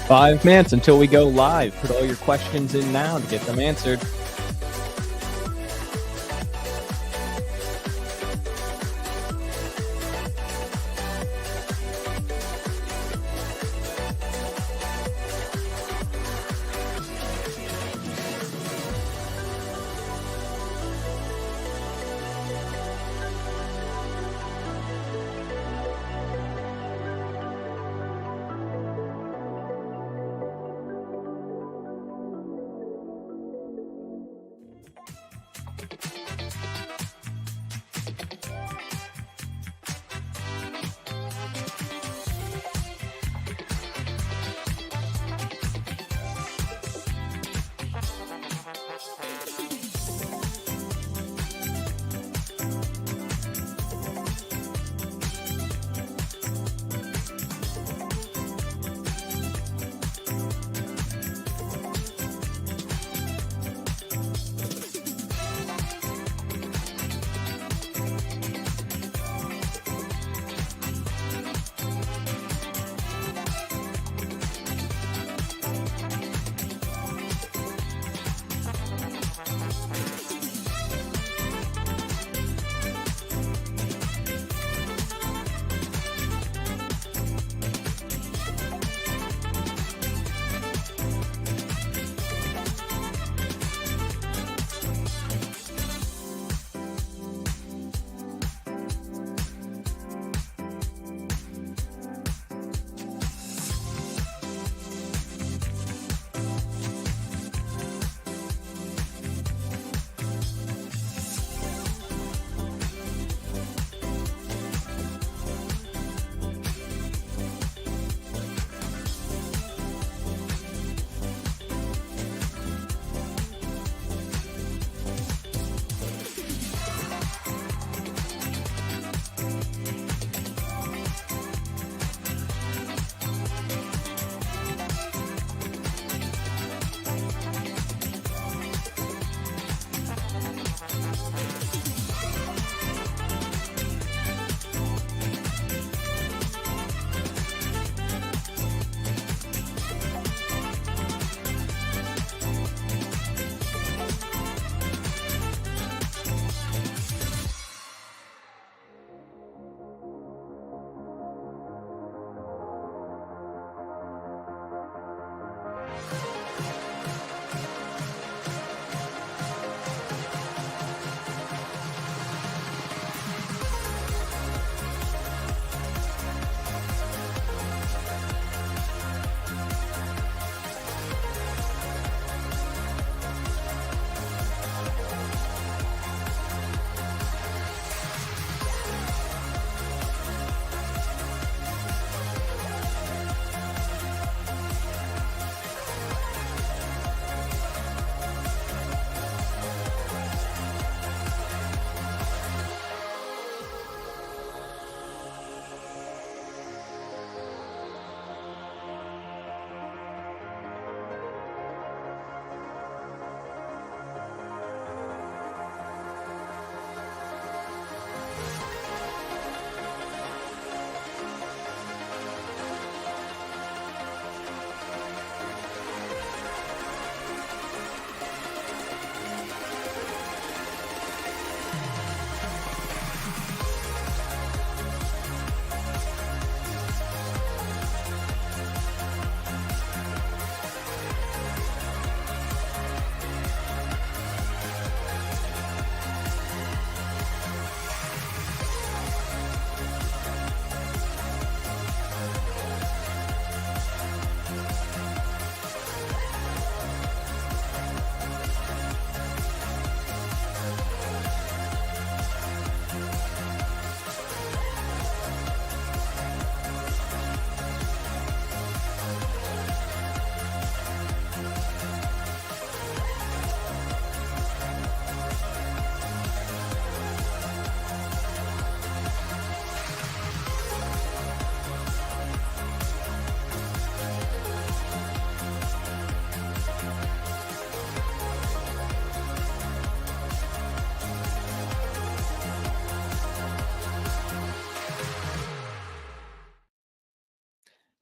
5 minutes until we go live. Put all your questions in now to get them answered.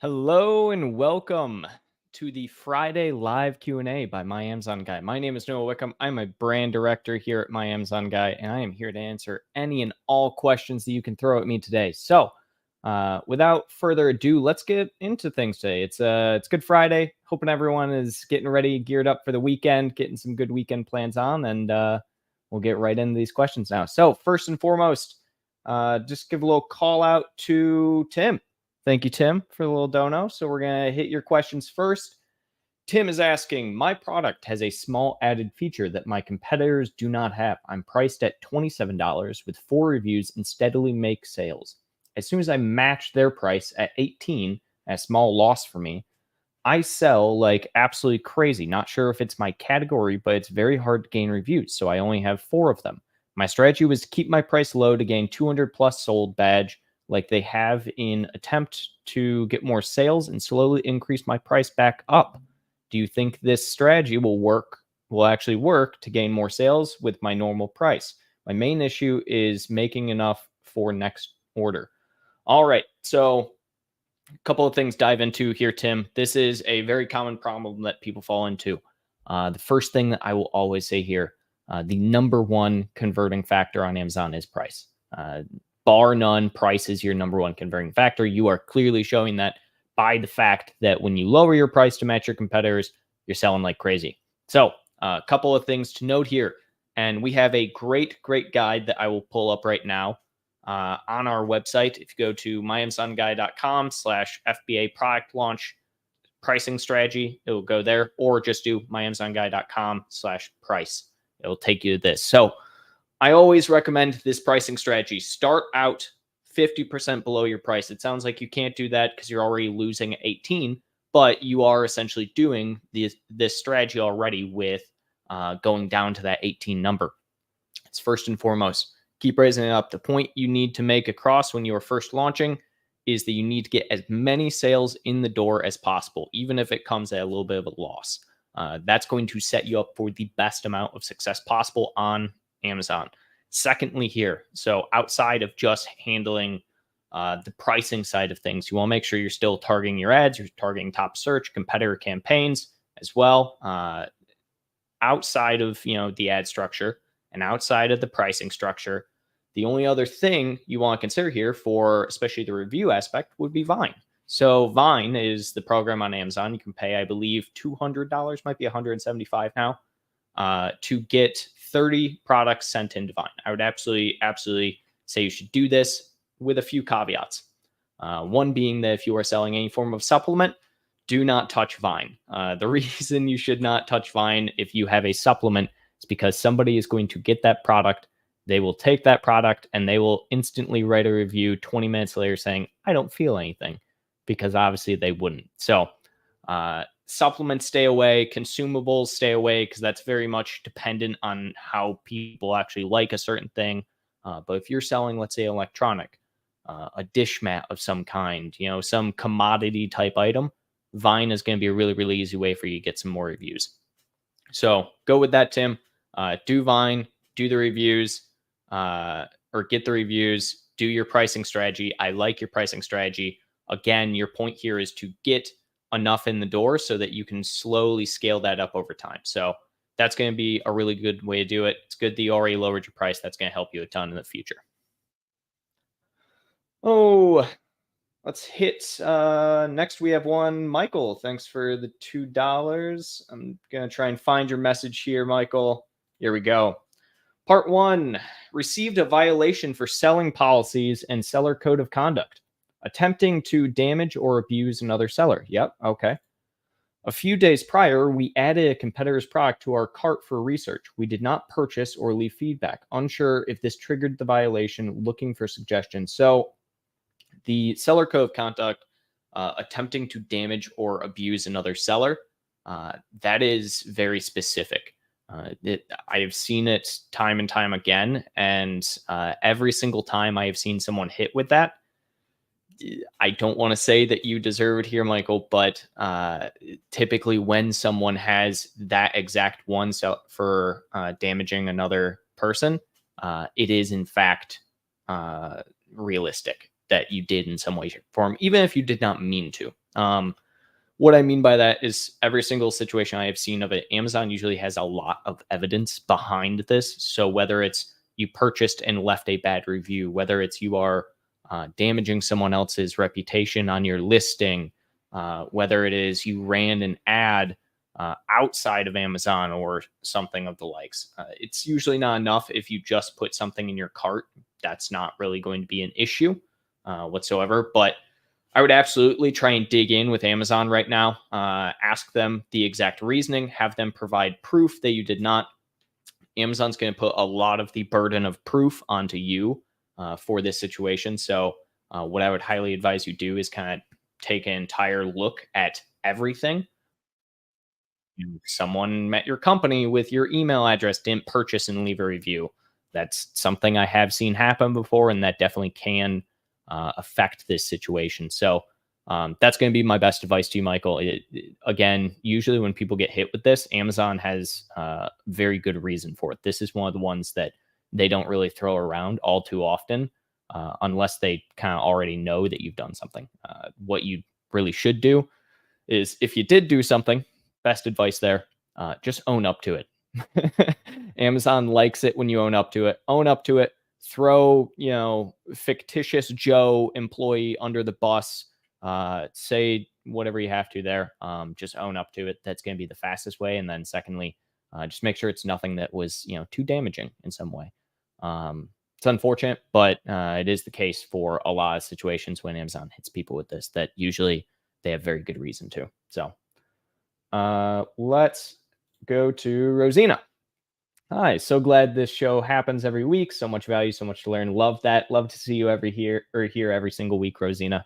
Hello and welcome to the Friday live Q&A by My Amazon Guy. My name is Noah Wickham. I'm a brand director here at My Amazon Guy, and I am here to answer any and all questions that you can throw at me today. So, without further ado, let's get into things today. It's Good Friday. Hoping everyone is getting ready, geared up for the weekend, getting some good weekend plans on, and we'll get right into these questions now. So, first and foremost, just give a little call out to Tim. Thank you, Tim, for the little dono. So we're going to hit your questions first. Tim is asking, my product has a small added feature that my competitors do not have. I'm priced at $27 with 4 reviews and steadily make sales. As soon as I match their price at $18, a small loss for me, I sell like absolutely crazy. Not sure if it's my category, but it's very hard to gain reviews. So I only have 4 of them. My strategy was to keep my price low to gain 200 plus sold badge like they have in attempt to get more sales and slowly increase my price back up. Do you think this strategy will actually work to gain more sales with my normal price? My main issue is making enough for next order. All right, so a couple of things to dive into here, Tim. This is a very common problem that people fall into. The first thing that I will always say here, the number one converting factor on Amazon is price. Bar none, price is your number one converting factor. You are clearly showing that by the fact that when you lower your price to match your competitors, you're selling like crazy. So a couple of things to note here. And we have a great guide that I will pull up right now on our website. If you go to myamazonguy.com/FBA product launch pricing strategy, it will go there, or just do myamazonguy.com/price. It will take you to this. So I always recommend this pricing strategy. Start out 50% below your price. It sounds like you can't do that because you're already losing at 18, but you are essentially doing this strategy already with going down to that 18 number. It's first and foremost. Keep raising it up. The point you need to make across when you are first launching is that you need to get as many sales in the door as possible, even if it comes at a little bit of a loss. That's going to set you up for the best amount of success possible on Amazon. Secondly here, so outside of just handling the pricing side of things, you want to make sure you're still targeting your ads, you're targeting top search, competitor campaigns as well. Outside of the ad structure and outside of the pricing structure, the only other thing you want to consider here for especially the review aspect would be Vine. So Vine is the program on Amazon. You can pay, I believe, $200, might be $175 now, to get 30 products sent into Vine. I would absolutely say you should do this with a few caveats. One being that if you are selling any form of supplement, do not touch Vine. The reason you should not touch Vine if you have a supplement is because somebody is going to get that product. They will take that product and they will instantly write a review 20 minutes later saying, I don't feel anything, because obviously they wouldn't. So supplements, stay away. Consumables, stay away, because that's very much dependent on how people actually like a certain thing. But if you're selling, let's say, electronic, a dish mat of some kind, some commodity type item, Vine is going to be a really easy way for you to get some more reviews. So go with that, Tim. Do Vine, do the reviews, or get the reviews, do your pricing strategy. I like your pricing strategy. Again, your point here is to get enough in the door so that you can slowly scale that up over time. So that's going to be a really good way to do it. It's good that you already lowered your price. That's going to help you a ton in the future. Oh, let's hit next. We have one. Michael, thanks for the $2. I'm going to try and find your message here, Michael. Here we go. Part 1, received a violation for selling policies and seller code of conduct. Attempting to damage or abuse another seller. Yep, okay. A few days prior, we added a competitor's product to our cart for research. We did not purchase or leave feedback. Unsure if this triggered the violation, looking for suggestions. So the seller code of conduct, attempting to damage or abuse another seller, that is very specific. I have seen it time and time again, and every single time I have seen someone hit with that, I don't want to say that you deserve it here, Michael, but typically when someone has that exact one for damaging another person, it is in fact realistic. that you did in some way, shape, or form, even if you did not mean to. What I mean by that is every single situation I have seen of it, Amazon usually has a lot of evidence behind this. So whether it's you purchased and left a bad review, whether it's you are damaging someone else's reputation on your listing, whether it is you ran an ad outside of Amazon or something of the likes. It's usually not enough if you just put something in your cart. That's not really going to be an issue whatsoever. But I would absolutely try and dig in with Amazon right now. Ask them the exact reasoning, have them provide proof that you did not. Amazon's going to put a lot of the burden of proof onto you for this situation. So what I would highly advise you do is kind of take an entire look at everything. Someone met your company with your email address, didn't purchase and leave a review. That's something I have seen happen before, and that definitely can affect this situation. So that's going to be my best advice to you, Michael. Again, usually when people get hit with this, Amazon has very good reason for it. This is one of the ones that they don't really throw around all too often unless they kind of already know that you've done something. What you really should do is if you did do something, best advice there, just own up to it. Amazon likes it when you own up to it. Own up to it. Throw, fictitious Joe employee under the bus. Say whatever you have to there. Just own up to it. That's going to be the fastest way. And then secondly, just make sure it's nothing that was, too damaging in some way. It's unfortunate, but it is the case for a lot of situations when Amazon hits people with this, that usually they have very good reason to. So let's go to Rosina. Hi, so glad this show happens every week. So much value, so much to learn. Love that. Love to see you here every single week, Rosina.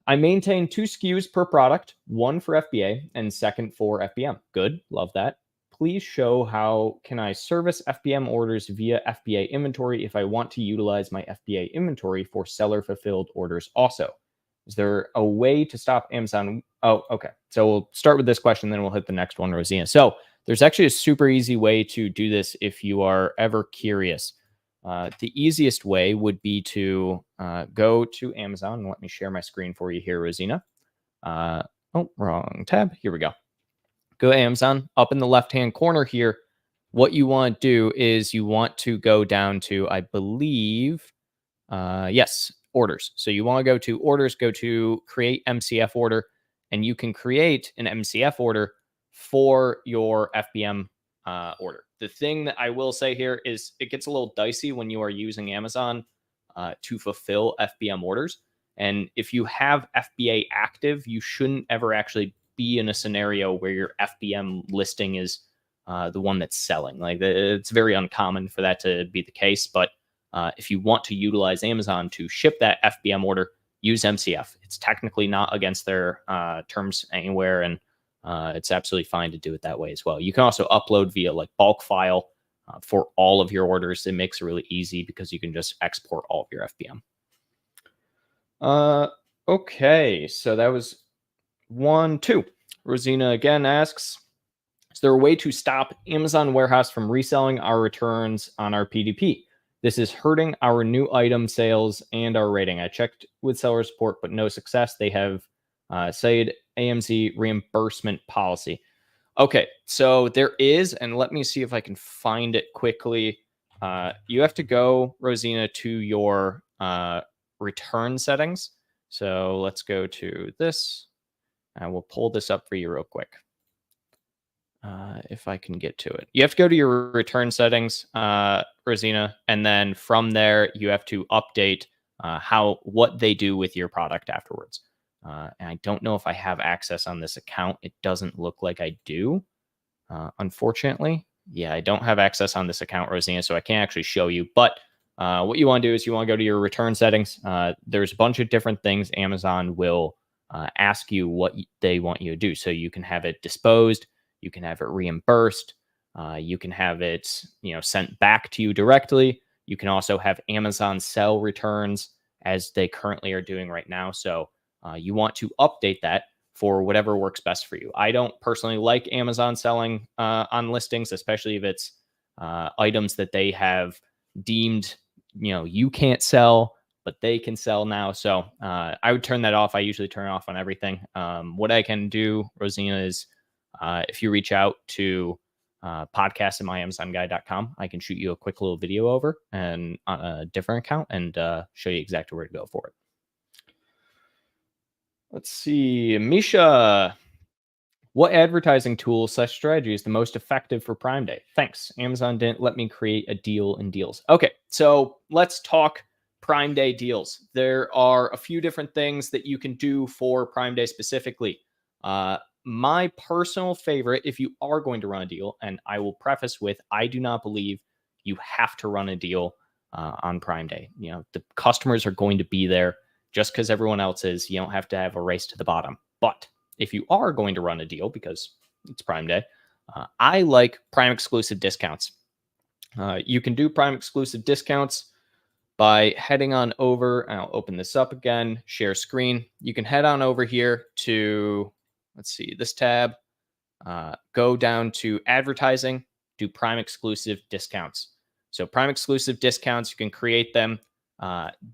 I maintain 2 SKUs per product, one for FBA and second for FBM. Good. Love that. Please show how can I service FBM orders via FBA inventory if I want to utilize my FBA inventory for seller fulfilled orders also. Is there a way to stop Amazon? Oh, okay. So we'll start with this question, then we'll hit the next one, Rosina. So there's actually a super easy way to do this if you are ever curious. The easiest way would be to go to Amazon. And let me share my screen for you here, Rosina. Oh, wrong tab. Here we go. Go to Amazon. Up in the left-hand corner here, what you want to do is you want to go down to, I believe, yes, orders. So you want to go to orders, go to create MCF order, and you can create an MCF order for your FBM order. The thing that I will say here is it gets a little dicey when you are using Amazon to fulfill FBM orders. And if you have FBA active, you shouldn't ever actually be in a scenario where your FBM listing is the one that's selling. Like, it's very uncommon for that to be the case. But if you want to utilize Amazon to ship that FBM order, use MCF. It's technically not against their terms anywhere, and it's absolutely fine to do it that way as well. You can also upload via like bulk file for all of your orders. It makes it really easy because you can just export all of your FBM. Okay, so that was 1, 2. Rosina again asks, is there a way to stop Amazon warehouse from reselling our returns on our PDP? This is hurting our new item sales and our rating. I checked with seller support, but no success. They have said AMZ reimbursement policy. Okay, so there is, and let me see if I can find it quickly. You have to go, Rosina, to your return settings. So let's go to this, and we'll pull this up for you real quick. If I can get to it. You have to go to your return settings, Rosina, and then from there, you have to update what they do with your product afterwards. And I don't know if I have access on this account. It doesn't look like I do, unfortunately. Yeah, I don't have access on this account, Rosina, so I can't actually show you. But what you want to do is you want to go to your return settings. There's a bunch of different things Amazon will ask you what they want you to do. So you can have it disposed. You can have it reimbursed. You can have it, sent back to you directly. You can also have Amazon sell returns as they currently are doing right now. So you want to update that for whatever works best for you. I don't personally like Amazon selling on listings, especially if it's items that they have deemed, you can't sell, but they can sell now. So I would turn that off. I usually turn it off on everything. What I can do, Rosina, is if you reach out to podcast@myamazonguy.com, I can shoot you a quick little video over and on a different account and show you exactly where to go for it. Let's see, Misha. What advertising tool / strategy is the most effective for Prime Day? Thanks. Amazon didn't let me create a deal in deals. Okay, so let's talk Prime Day deals. There are a few different things that you can do for Prime Day specifically. My personal favorite, if you are going to run a deal, and I will preface with, I do not believe you have to run a deal on Prime Day. You know, the customers are going to be there just because everyone else is. You don't have to have a race to the bottom. But if you are going to run a deal because it's Prime Day, I like Prime exclusive discounts. You can do Prime exclusive discounts by heading on over, and I'll open this up again, share screen. You can head on over here to, let's see, this tab, go down to advertising, do Prime exclusive discounts. So Prime exclusive discounts, you can create them.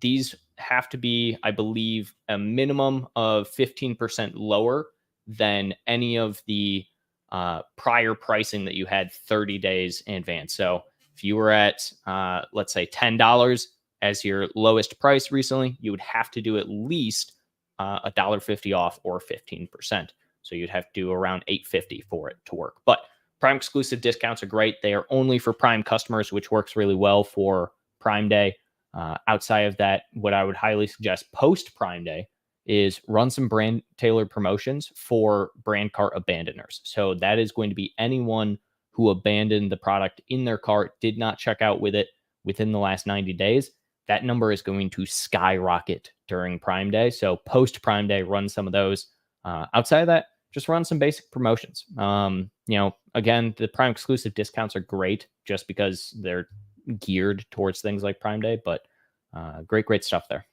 These have to be, I believe, a minimum of 15% lower than any of the prior pricing that you had 30 days in advance. So if you were at, let's say, $10 as your lowest price recently, you would have to do at least $1.50 off or 15%. So you'd have to do around $8.50 for it to work. But Prime exclusive discounts are great. They are only for Prime customers, which works really well for Prime Day. Outside of that, what I would highly suggest post Prime Day is run some brand tailored promotions for brand cart abandoners. So that is going to be anyone who abandoned the product in their cart, did not check out with it within the last 90 days. That number is going to skyrocket during Prime Day. So post Prime Day, run some of those. Outside of that, just run some basic promotions. Again, the Prime exclusive discounts are great just because they're geared towards things like Prime Day, but great stuff there.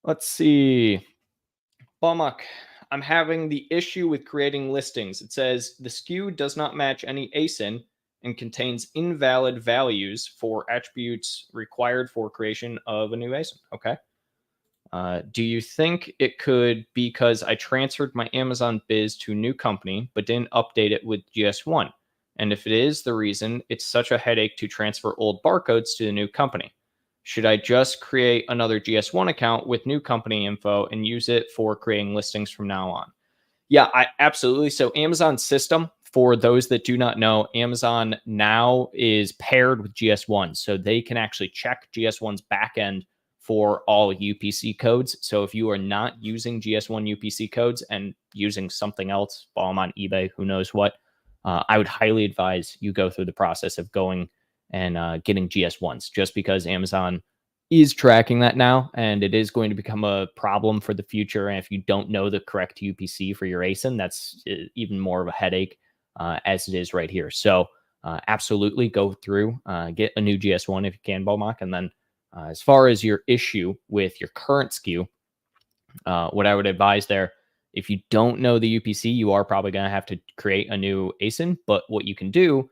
Let's see. Balmuck, I'm having the issue with creating listings. It says the SKU does not match any ASIN and contains invalid values for attributes required for creation of a new ASIN. Okay. Do you think it could be because I transferred my Amazon biz to a new company, but didn't update it with GS1? And if it is the reason, it's such a headache to transfer old barcodes to the new company. Should I just create another GS1 account with new company info and use it for creating listings from now on? Yeah, absolutely. So Amazon system, for those that do not know, Amazon now is paired with GS1. So they can actually check GS1's backend for all UPC codes. So if you are not using GS1 UPC codes and using something else, bomb on eBay, who knows what, I would highly advise you go through the process of going and getting GS1s, just because Amazon is tracking that now, and it is going to become a problem for the future. And if you don't know the correct UPC for your ASIN, that's even more of a headache as it is right here. So absolutely go through, get a new GS1 if you can, Balmock. And then as far as your issue with your current SKU, what I would advise there, if you don't know the UPC, you are probably going to have to create a new ASIN. But what you can do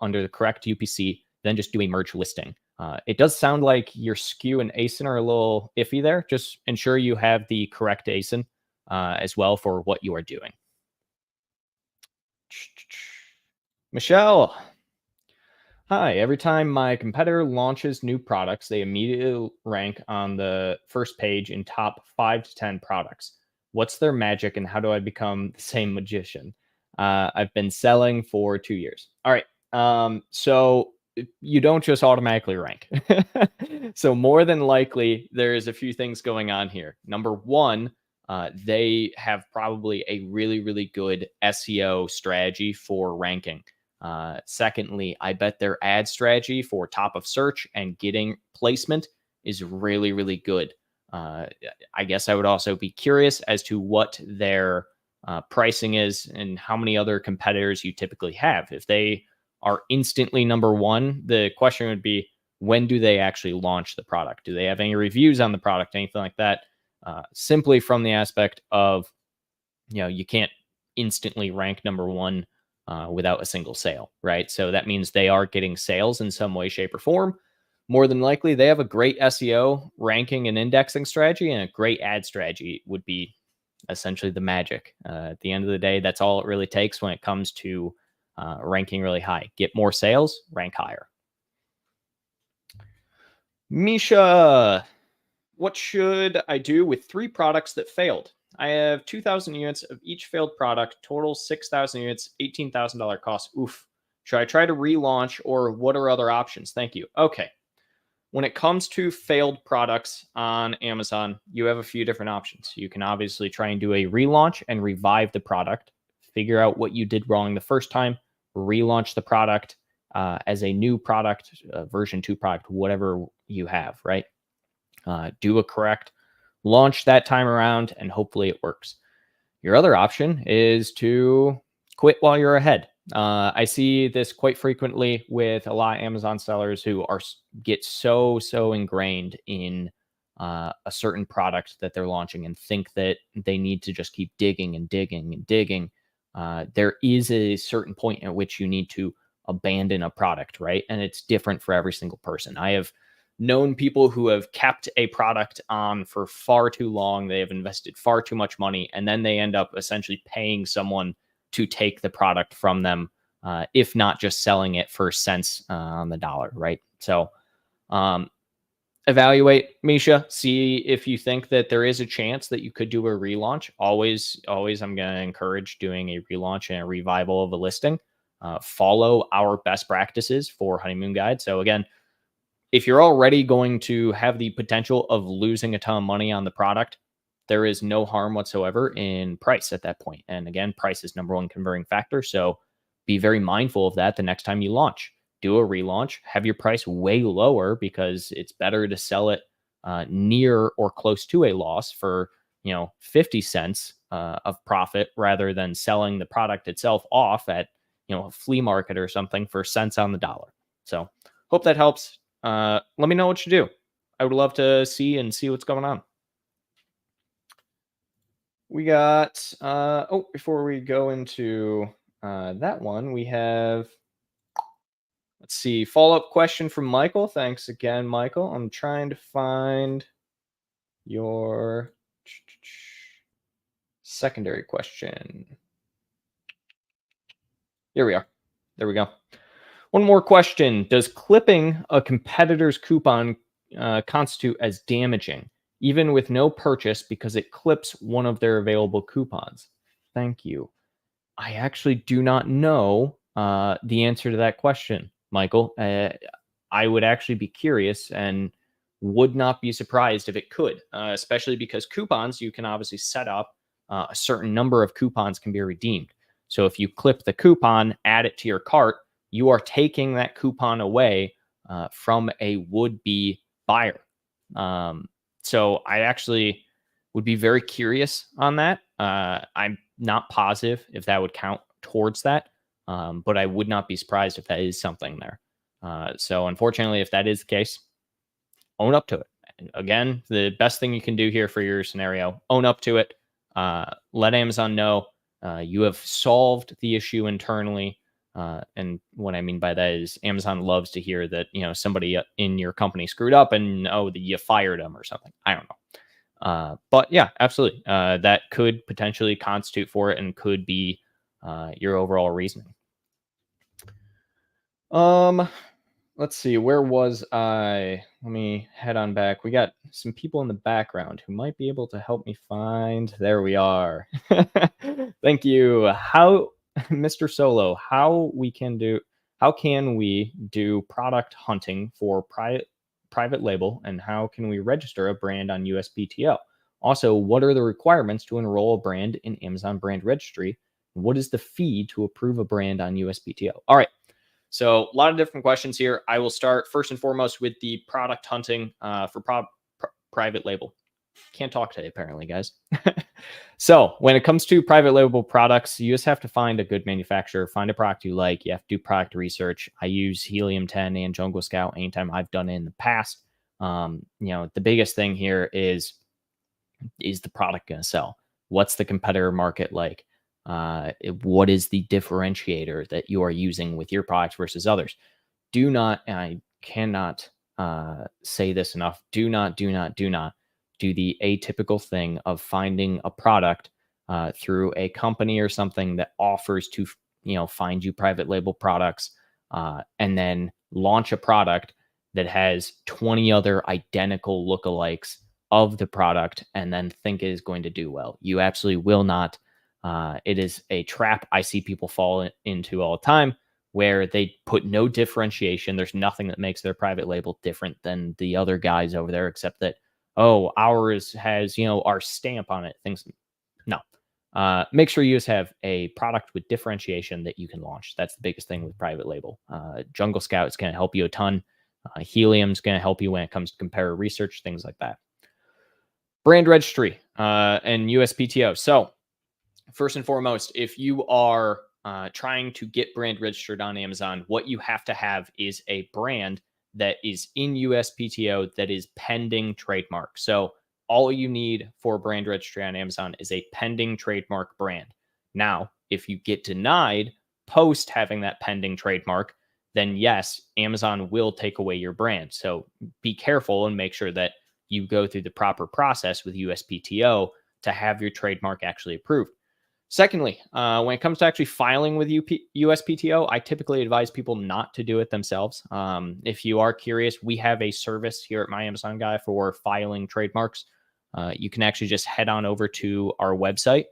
under the correct UPC, then just do a merge listing. It does sound like your SKU and ASIN are a little iffy there. Just ensure you have the correct ASIN as well for what you are doing. Michelle. Hi, every time my competitor launches new products, they immediately rank on the first page in top 5 to 10 products. What's their magic and how do I become the same magician? I've been selling for 2 years. All right. So you don't just automatically rank. So more than likely, there's a few things going on here. Number one, they have probably a really good SEO strategy for ranking. Secondly, I bet their ad strategy for top of search and getting placement is really good. I guess I would also be curious as to what their pricing is and how many other competitors you typically have. If they are instantly number one, the question would be, when do they actually launch the product? Do they have any reviews on the product, anything like that? Simply from the aspect of, you can't instantly rank number one without a single sale, right? So that means they are getting sales in some way, shape, or form. More than likely, they have a great SEO ranking and indexing strategy, and a great ad strategy would be essentially the magic. At the end of the day, that's all it really takes when it comes to ranking really high. Get more sales, rank higher. Misha, what should I do with 3 products that failed? I have 2,000 units of each failed product, total 6,000 units, $18,000 cost. Oof. Should I try to relaunch, or what are other options? Thank you. Okay. When it comes to failed products on Amazon, you have a few different options. You can obviously try and do a relaunch and revive the product, figure out what you did wrong the first time, relaunch the product as a new product, version 2 product, whatever you have, right? Do a correct launch that time around, and hopefully it works. Your other option is to quit while you're ahead. I see this quite frequently with a lot of Amazon sellers who get so ingrained in a certain product that they're launching and think that they need to just keep digging and digging and digging. There is a certain point at which you need to abandon a product, right? And it's different for every single person. I have known people who have kept a product on for far too long. They have invested far too much money, and then they end up essentially paying someone to take the product from them, if not just selling it for cents on the dollar, right? So evaluate, Misha, see if you think that there is a chance that you could do a relaunch. Always I'm going to encourage doing a relaunch and a revival of a listing. Follow our best practices for Honeymoon Guide. So again, if you're already going to have the potential of losing a ton of money on the product, there is no harm whatsoever in price at that point. And again, price is number one converting factor. So be very mindful of that the next time you launch. Do a relaunch, have your price way lower, because it's better to sell it near or close to a loss for 50 cents of profit, rather than selling the product itself off at a flea market or something for cents on the dollar. So hope that helps. Let me know what you do. I would love to see what's going on. We got, before we go into that one, we have, let's see, follow-up question from Michael. Thanks again, Michael. I'm trying to find your secondary question. Here we are. There we go. One more question. Does clipping a competitor's coupon constitute as damaging, even with no purchase, because it clips one of their available coupons? Thank you. I actually do not know the answer to that question, Michael. I would actually be curious and would not be surprised if it could, especially because coupons, you can obviously set up a certain number of coupons can be redeemed. So if you clip the coupon, add it to your cart, you are taking that coupon away from a would-be buyer. So I actually would be very curious on that. I'm not positive if that would count towards that, but I would not be surprised if that is something there. So unfortunately, if that is the case, own up to it. Again, the best thing you can do here for your scenario, own up to it. Let Amazon know you have solved the issue internally. And what I mean by that is Amazon loves to hear that, somebody in your company screwed up and, that you fired them or something. I don't know. But yeah, absolutely. That could potentially constitute for it and could be your overall reasoning. Let's see, where was I? Let me head on back. We got some people in the background who might be able to help me find. There we are. Thank you. Mr. Solo, how can we do product hunting for private label, and how can we register a brand on USPTO? Also, what are the requirements to enroll a brand in Amazon Brand Registry? What is the fee to approve a brand on USPTO? All right. So a lot of different questions here. I will start first and foremost with the product hunting for private label. Can't talk today, apparently, guys. So when it comes to private label products, you just have to find a good manufacturer, find a product you like. You have to do product research. I use Helium 10 and Jungle Scout anytime I've done it in the past. The biggest thing here is the product going to sell? What's the competitor market like? What is the differentiator that you are using with your product versus others? Do not, and I cannot say this enough, do not do the atypical thing of finding a product through a company or something that offers to, find you private label products, and then launch a product that has 20 other identical lookalikes of the product and then think it is going to do well. You absolutely will not. It is a trap I see people fall into all the time, where they put no differentiation. There's nothing that makes their private label different than the other guys over there, except that, oh, ours has, our stamp on it. Things, no. Make sure you just have a product with differentiation that you can launch. That's the biggest thing with private label. Jungle Scout is going to help you a ton. Helium's going to help you when it comes to comparative research, things like that. Brand registry and USPTO. So first and foremost, if you are trying to get brand registered on Amazon, what you have to have is a brand that is in USPTO that is pending trademark. So all you need for brand registry on Amazon is a pending trademark brand. Now, if you get denied post having that pending trademark, then yes, Amazon will take away your brand. So be careful and make sure that you go through the proper process with USPTO to have your trademark actually approved. Secondly, when it comes to actually filing with USPTO, I typically advise people not to do it themselves. If you are curious, we have a service here at My Amazon Guy for filing trademarks. You can actually just head on over to our website.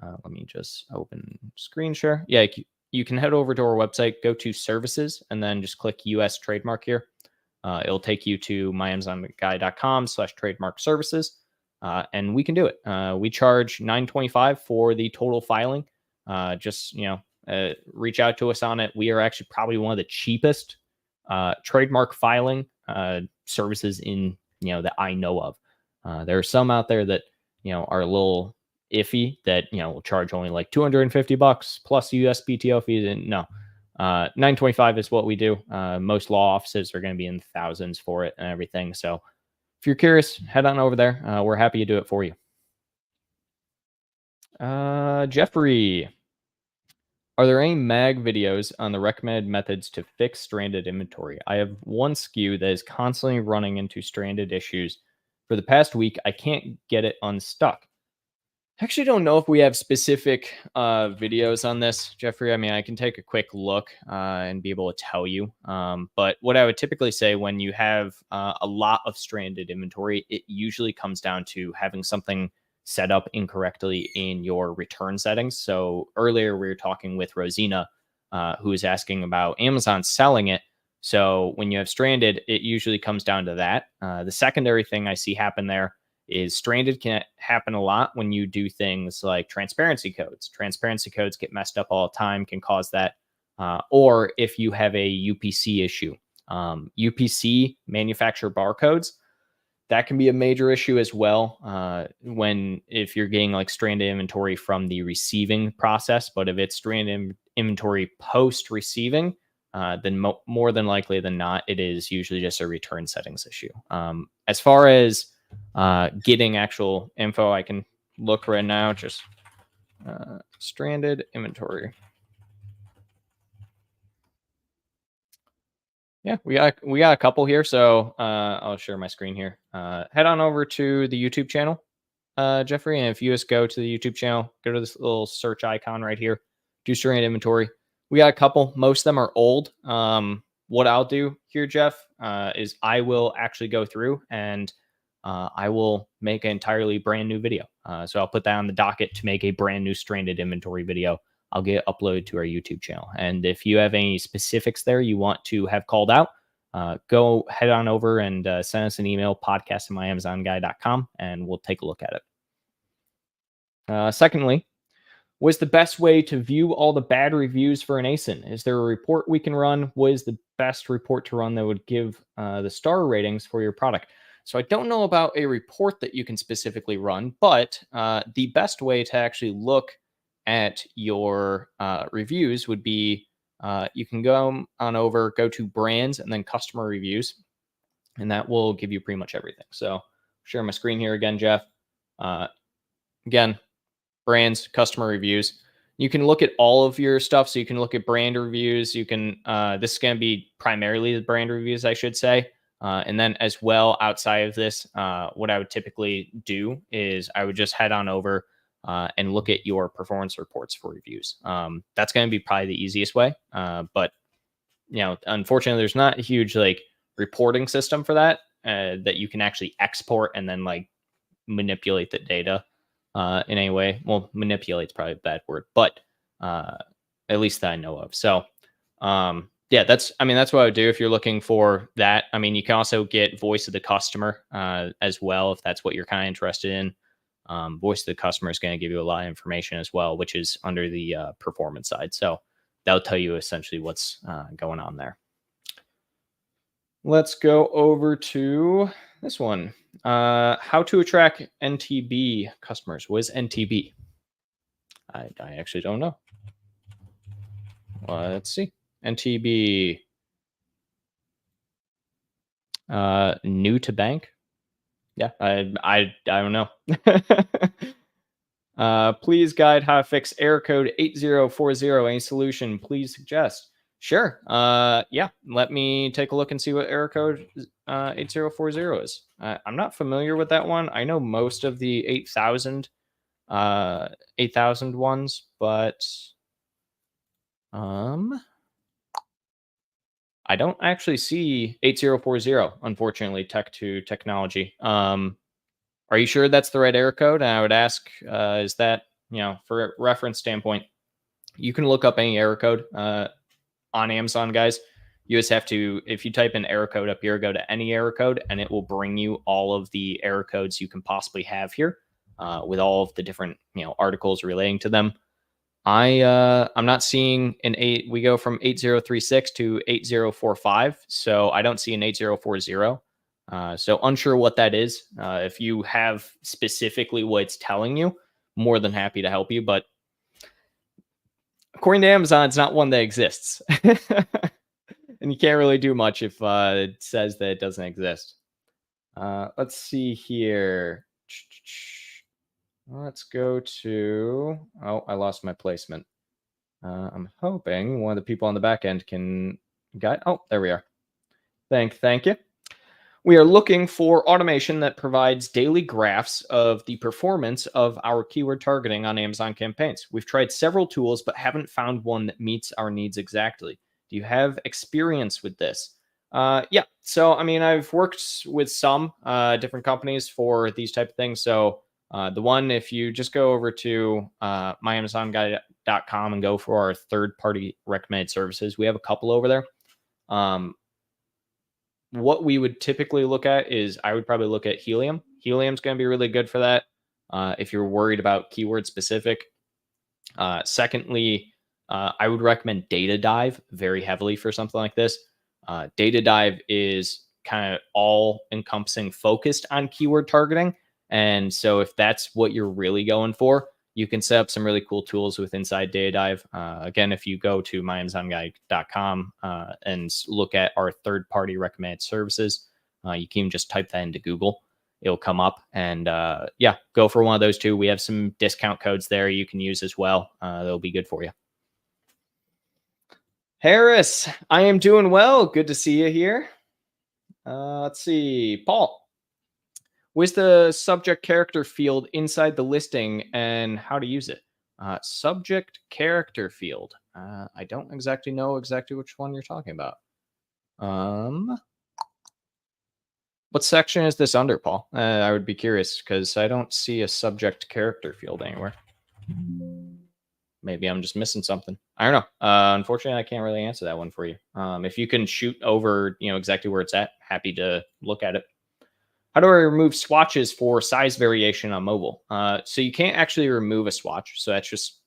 Let me just open screen share. Yeah, you can head over to our website, go to services, and then just click US trademark here. It'll take you to myamazonguy.com/trademark services. And we can do it. We charge $9.25 for the total filing. Just, reach out to us on it. We are actually probably one of the cheapest trademark filing services in, that I know of. There are some out there that, are a little iffy that, will charge only like $250 plus USPTO fees. And no, $9.25 is what we do. Most law offices are going to be in thousands for it and everything. So if you're curious, head on over there. We're happy to do it for you. Jeffrey, are there any mag videos on the recommended methods to fix stranded inventory? I have one SKU that is constantly running into stranded issues. For the past week, I can't get it unstuck. I actually don't know if we have specific videos on this, Jeffrey. I mean, I can take a quick look and be able to tell you. But what I would typically say when you have a lot of stranded inventory, it usually comes down to having something set up incorrectly in your return settings. So earlier we were talking with Rosina, who was asking about Amazon selling it. So when you have stranded, it usually comes down to that. The secondary thing I see happen there is stranded can happen a lot when you do things like transparency codes. Transparency codes get messed up all the time, can cause that. Or if you have a UPC issue, UPC manufacturer barcodes, that can be a major issue as well. If you're getting like stranded inventory from the receiving process, but if it's stranded inventory post receiving, then more than likely than not, it is usually just a return settings issue. As far as getting actual info, I can look right now, just stranded inventory. Yeah, we got a couple here. So I'll share my screen here. Head on over to the YouTube channel, Jeffrey. And if you just go to the YouTube channel, go to this little search icon right here, do stranded inventory. We got a couple. Most of them are old. What I'll do here, Jeff, is I will actually go through and I will make an entirely brand new video. So I'll put that on the docket to make a brand new stranded inventory video. I'll get uploaded to our YouTube channel. And if you have any specifics there you want to have called out, go head on over and send us an email, podcast@myamazonguy.com, and we'll take a look at it. Secondly, what's the best way to view all the bad reviews for an ASIN? Is there a report we can run? What is the best report to run that would give the star ratings for your product? So I don't know about a report that you can specifically run, but the best way to actually look at your reviews would be you can go to brands and then customer reviews, and that will give you pretty much everything. So share my screen here again, Jeff. Again, brands, customer reviews. You can look at all of your stuff. So you can look at brand reviews. You can, this is going to be primarily the brand reviews, I should say. And then as well, outside of this, what I would typically do is I would just head on over and look at your performance reports for reviews. That's going to be probably the easiest way. But, unfortunately, there's not a huge like reporting system for that that you can actually export and then like manipulate the data in any way. Well, manipulate's probably a bad word, but at least that I know of. So, that's what I would do if you're looking for that. I mean, you can also get voice of the customer as well, if that's what you're kind of interested in. Voice of the customer is going to give you a lot of information as well, which is under the performance side. So that'll tell you essentially what's going on there. Let's go over to this one. How to attract NTB customers. What is NTB? I actually don't know. Let's see. NTB. New to bank. Yeah, I don't know. Please guide how to fix error code 8040. Any solution, please suggest. Sure. Yeah, let me take a look and see what error code 8040 is. I'm not familiar with that one. I know most of the 8000 ones, but I don't actually see 8040, unfortunately, tech to technology. Are you sure that's the right error code? And I would ask, is that, for a reference standpoint, you can look up any error code on Amazon, guys. You just have to, if you type in error code up here, go to any error code, and it will bring you all of the error codes you can possibly have here with all of the different, articles relating to them. I'm not seeing an 8. We go from 8036 to 8045. So I don't see an 8040. So unsure what that is. If you have specifically what it's telling you, more than happy to help you. But according to Amazon, it's not one that exists. And you can't really do much if it says that it doesn't exist. Let's see here. Let's go to, I lost my placement. I'm hoping one of the people on the back end can guide. Oh, there we are. Thank you. We are looking for automation that provides daily graphs of the performance of our keyword targeting on Amazon campaigns. We've tried several tools, but haven't found one that meets our needs exactly. Do you have experience with this? Yeah. So, I've worked with some different companies for these type of things. So the one, if you just go over to myamazonguy.com and go for our third-party recommended services, we have a couple over there. What we would typically look at is I would probably look at Helium. Helium's going to be really good for that if you're worried about keyword specific. Secondly, I would recommend Data Dive very heavily for something like this. Data Dive is kind of all encompassing, focused on keyword targeting. And so if that's what you're really going for, you can set up some really cool tools with inside Data Dive. Again, if you go to myamazonguy.com and look at our third-party recommended services, you can just type that into Google. It'll come up, and go for one of those two. We have some discount codes there you can use as well. They'll be good for you. Harris, I am doing well. Good to see you here. Let's see. Paul. Where's the subject character field inside the listing and how to use it? Subject character field. I don't exactly know which one you're talking about. What section is this under, Paul? I would be curious because I don't see a subject character field anywhere. Maybe I'm just missing something. I don't know. Unfortunately, I can't really answer that one for you. If you can shoot over, exactly where it's at, happy to look at it. How do I remove swatches for size variation on mobile? So you can't actually remove a swatch. So that's just,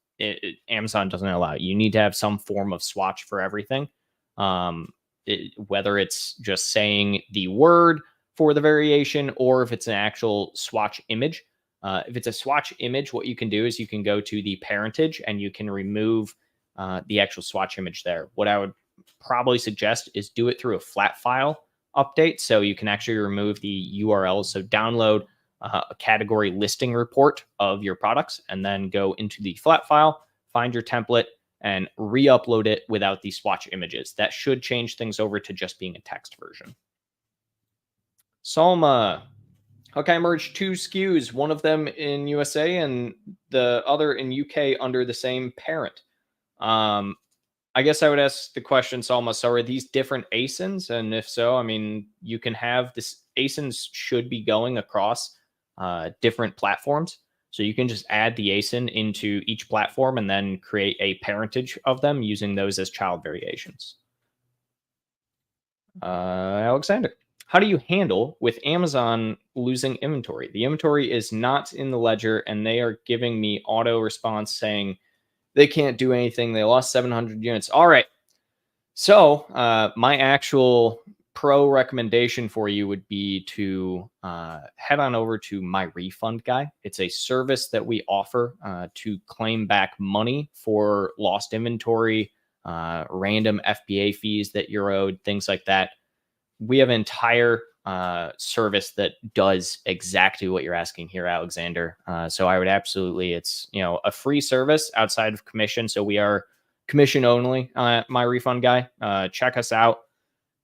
Amazon doesn't allow it. You need to have some form of swatch for everything. Whether it's just saying the word for the variation or if it's an actual swatch image. If it's a swatch image, what you can do is you can go to the parentage and you can remove the actual swatch image there. What I would probably suggest is do it through a flat file update, so you can actually remove the URLs. So download a category listing report of your products and then go into the flat file, find your template, and re-upload it without the swatch images. That should change things over to just being a text version. Salma, how can I merge 2 SKUs, one of them in USA and the other in UK under the same parent? I guess I would ask the question, Salma, so are these different ASINs? And if so, I mean, you can have this, ASINs should be going across different platforms. So you can just add the ASIN into each platform and then create a parentage of them using those as child variations. Alexander, how do you handle with Amazon losing inventory? The inventory is not in the ledger and they are giving me auto response saying they can't do anything. They lost 700 units. All right. So my actual pro recommendation for you would be to head on over to My Refund Guy. It's a service that we offer to claim back money for lost inventory, random FBA fees that you're owed, things like that. We have an entire service that does exactly what you're asking here, Alexander. So I would absolutely, it's, you know, a free service outside of commission. So we are commission only. My Refund Guy. Check us out.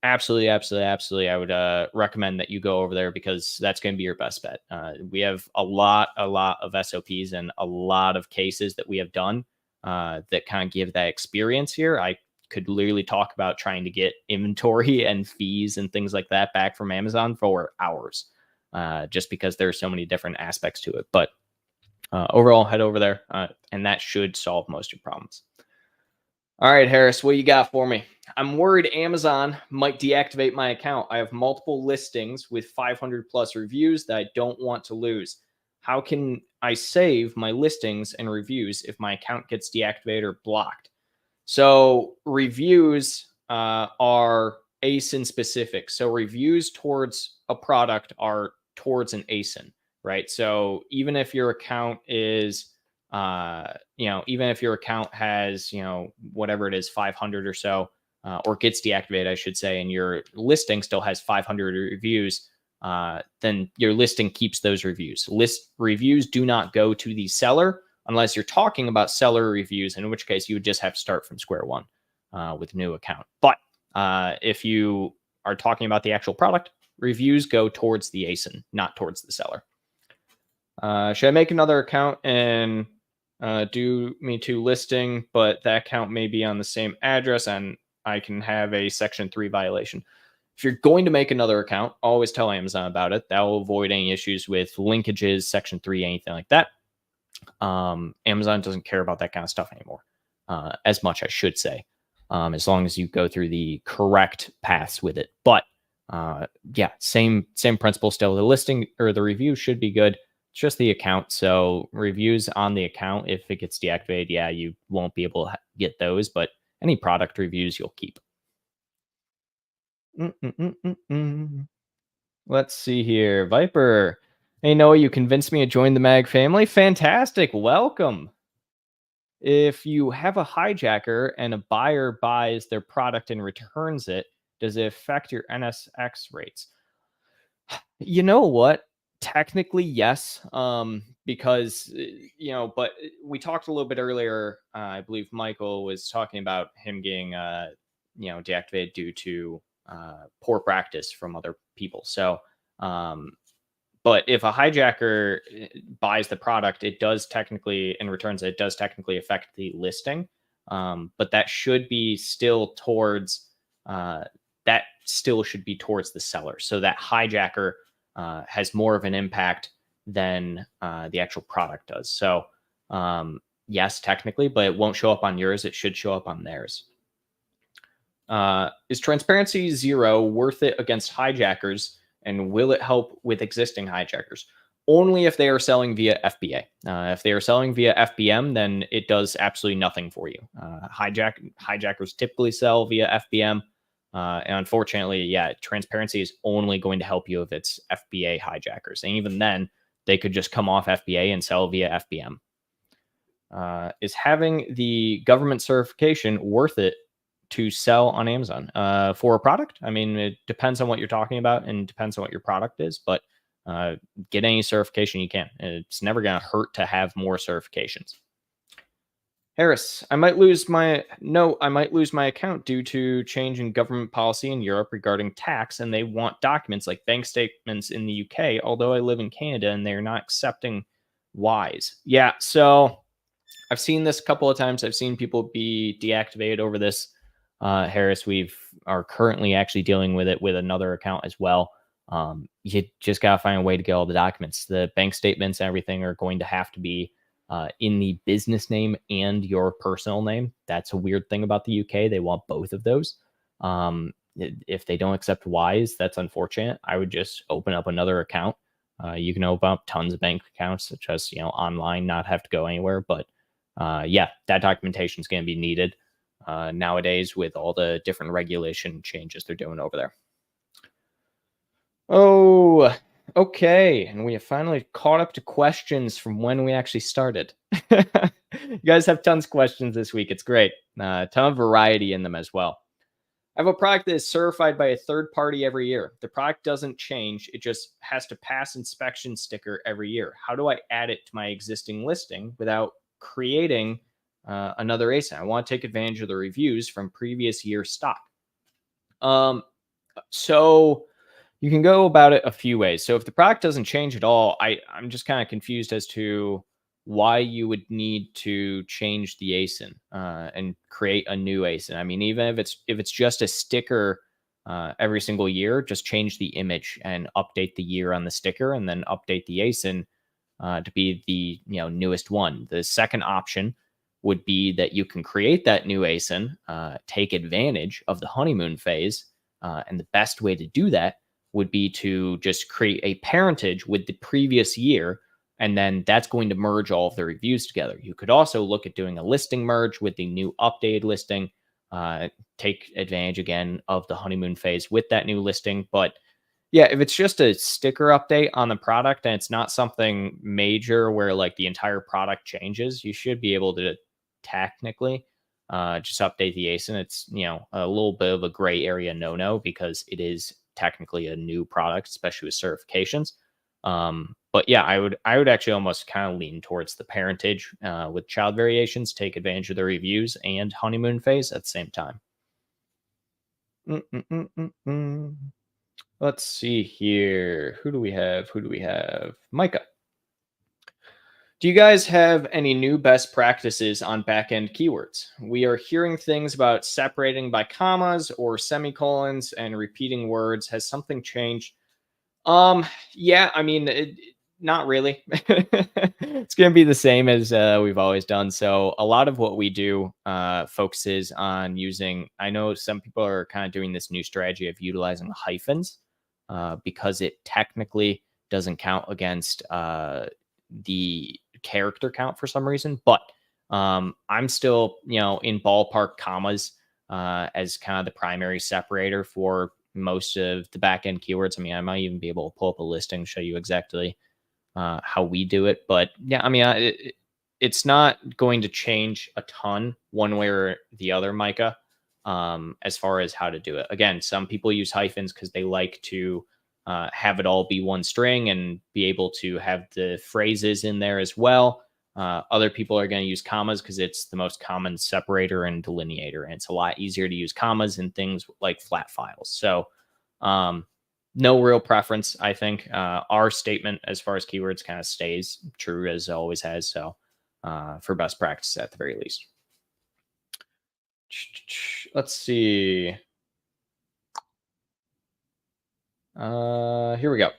Absolutely, absolutely, absolutely. I would recommend that you go over there because that's going to be your best bet. We have a lot of SOPs and a lot of cases that we have done that kind of give that experience here. I could literally talk about trying to get inventory and fees and things like that back from Amazon for hours, just because there are so many different aspects to it. But overall, head over there, and that should solve most of your problems. All right, Harris, what you got for me? I'm worried Amazon might deactivate my account. I have multiple listings with 500 plus reviews that I don't want to lose. How can I save my listings and reviews if my account gets deactivated or blocked? So reviews are ASIN specific. So reviews towards a product are towards an ASIN, right? So even if your account is even if your account has, whatever it is, 500 or so, or gets deactivated, I should say, and your listing still has 500 reviews, then your listing keeps those reviews. Reviews do not go to the seller unless you're talking about seller reviews, in which case you would just have to start from square one with a new account. But if you are talking about the actual product, reviews go towards the ASIN, not towards the seller. Should I make another account and do Me Too listing, but that account may be on the same address and I can have a Section 3 violation? If you're going to make another account, always tell Amazon about it. That will avoid any issues with linkages, Section 3, anything like that. Amazon doesn't care about that kind of stuff anymore, as much, I should say, as long as you go through the correct paths with it. But yeah, same principle still. The listing or the review should be good. It's just the account. So reviews on the account, if it gets deactivated, yeah, you won't be able to get those, but any product reviews you'll keep. Let's see here. Viper. Hey, Noah, you convinced me to join the MAG family. Fantastic. Welcome. If you have a hijacker and a buyer buys their product and returns it, does it affect your NSX rates? You know what? Technically, yes. Because, but we talked a little bit earlier. I believe Michael was talking about him getting, deactivated due to poor practice from other people. So, but if a hijacker buys the product, it does technically, and returns it, it does technically affect the listing. But that should be still towards, that still should be towards the seller. So that hijacker has more of an impact than the actual product does. So yes, technically, but it won't show up on yours. It should show up on theirs. Is transparency 0 worth it against hijackers, and will it help with existing hijackers? Only if they are selling via FBA. If they are selling via FBM, then it does absolutely nothing for you. Hijackers typically sell via FBM. And unfortunately, yeah, transparency is only going to help you if it's FBA hijackers. And even then, they could just come off FBA and sell via FBM. Is having the government certification worth it to sell on Amazon for a product? I mean, it depends on what you're talking about and depends on what your product is, but get any certification you can. It's never going to hurt to have more certifications. Harris, I might lose my account due to change in government policy in Europe regarding tax, and they want documents like bank statements in the UK, although I live in Canada and they're not accepting Wise. Yeah, so I've seen this a couple of times. I've seen people be deactivated over this. Harris, are currently actually dealing with it with another account as well. You just gotta find a way to get all the documents. The bank statements and everything are going to have to be in the business name and your personal name. That's a weird thing about the UK. They want both of those. If they don't accept Wise, that's unfortunate. I would just open up another account. You can open up tons of bank accounts, just online, not have to go anywhere. But yeah, that documentation is going to be needed nowadays with all the different regulation changes they're doing over there. Oh, okay. And we have finally caught up to questions from when we actually started. You guys have tons of questions this week. It's great. Ton of variety in them as well. I have a product that is certified by a third party every year. The product doesn't change. It just has to pass inspection sticker every year. How do I add it to my existing listing without creating another ASIN? I want to take advantage of the reviews from previous year stock. So you can go about it a few ways. So if the product doesn't change at all, I'm just kind of confused as to why you would need to change the ASIN and create a new ASIN. I mean, even if it's just a sticker every single year, just change the image and update the year on the sticker, and then update the ASIN to be the newest one. The second option would be that you can create that new ASIN, take advantage of the honeymoon phase, and the best way to do that would be to just create a parentage with the previous year, and then that's going to merge all of the reviews together. You could also look at doing a listing merge with the new updated listing, take advantage again of the honeymoon phase with that new listing. But yeah, if it's just a sticker update on the product and it's not something major where like the entire product changes, you should be able to technically just update the ASIN. It's a little bit of a gray area no because it is technically a new product, especially with certifications. But yeah, I would actually almost kind of lean towards the parentage with child variations, take advantage of the reviews and honeymoon phase at the same time. Let's see here. Who do we have? Micah. Do you guys have any new best practices on backend keywords? We are hearing things about separating by commas or semicolons and repeating words. Has something changed? Yeah, I mean, not really. It's going to be the same as we've always done. So a lot of what we do focuses on using, I know some people are kind of doing this new strategy of utilizing hyphens because it technically doesn't count against the character count for some reason. But I'm still, in ballpark commas as kind of the primary separator for most of the back-end keywords. I mean, I might even be able to pull up a listing, show you exactly how we do it. But yeah, I mean, it's not going to change a ton one way or the other, Micah, as far as how to do it. Again, some people use hyphens because they like to have it all be one string and be able to have the phrases in there as well. Other people are going to use commas because it's the most common separator and delineator, and it's a lot easier to use commas in things like flat files. So no real preference, I think. Our statement as far as keywords kind of stays true as it always has. So for best practice at the very least. Let's see. Here we go.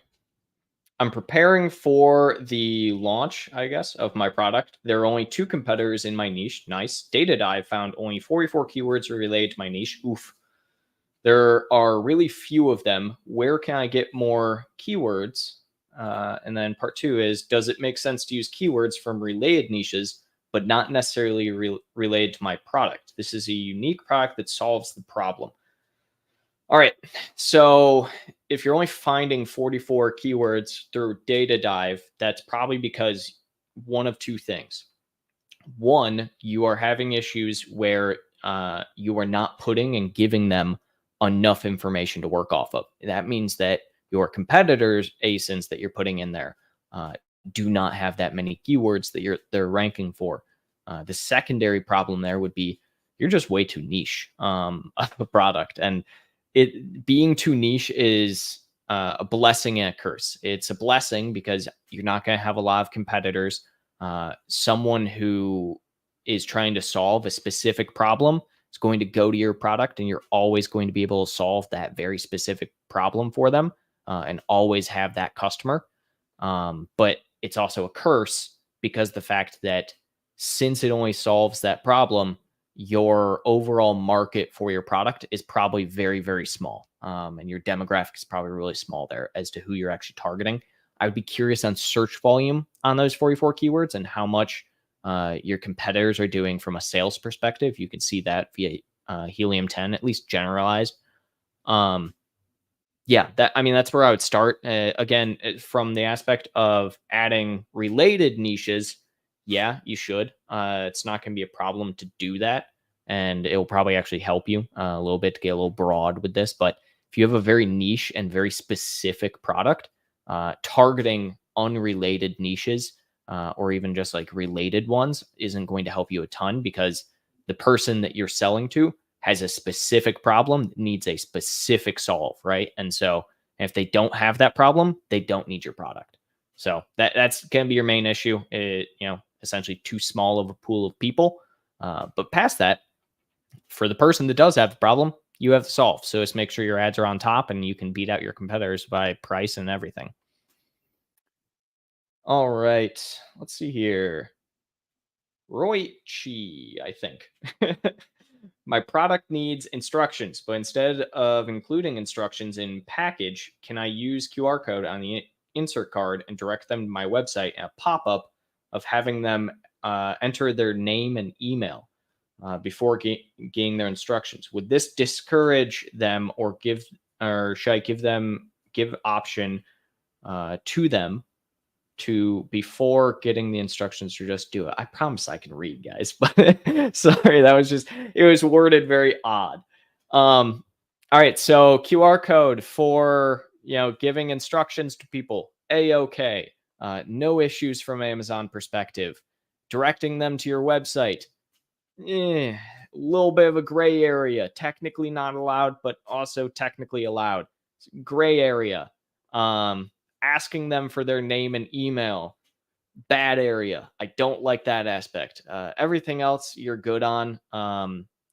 I'm preparing for the launch, I guess, of my product. There are only 2 competitors in my niche. Nice. Data Dive found only 44 keywords related to my niche. Oof. There are really few of them. Where can I get more keywords? And then part 2 is, does it make sense to use keywords from related niches, but not necessarily related to my product? This is a unique product that solves the problem. All right, so if you're only finding 44 keywords through Data Dive, that's probably because one of 2 things. One, you are having issues where you are not putting and giving them enough information to work off of. That means that your competitors' ASINs that you're putting in there do not have that many keywords that they're ranking for. The secondary problem there would be you're just way too niche of a product, and it being too niche is a blessing and a curse. It's a blessing because you're not going to have a lot of competitors. Someone who is trying to solve a specific problem is going to go to your product, and you're always going to be able to solve that very specific problem for them, and always have that customer. But it's also a curse because the fact that since it only solves that problem, your overall market for your product is probably very, very small. And your demographic is probably really small there as to who you're actually targeting. I would be curious on search volume on those 44 keywords and how much your competitors are doing from a sales perspective. You can see that via Helium 10, at least generalized. Yeah, that's where I would start. Again, from the aspect of adding related niches, yeah, you should. It's not going to be a problem to do that, and it will probably actually help you a little bit to get a little broad with this. But if you have a very niche and very specific product, targeting unrelated niches or even just like related ones isn't going to help you a ton, because the person that you're selling to has a specific problem that needs a specific solve, right? And so if they don't have that problem, they don't need your product. So that's going to be your main issue. Essentially too small of a pool of people. But past that, for the person that does have the problem, you have the solve. So just make sure your ads are on top and you can beat out your competitors by price and everything. All right, let's see here. Roy Chi, I think. My product needs instructions, but instead of including instructions in package, can I use QR code on the insert card and direct them to my website and a pop-up of having them enter their name and email before getting their instructions? Would this discourage them, or should I give option to them to, before getting the instructions, to just do it? I promise I can read, guys, but sorry, it was worded very odd. All right, so QR code for giving instructions to people, A-okay. No issues from Amazon perspective. Directing them to your website, a little bit of a gray area. Technically not allowed, but also technically allowed. Gray area. Asking them for their name and email, bad area. I don't like that aspect. Everything else you're good on.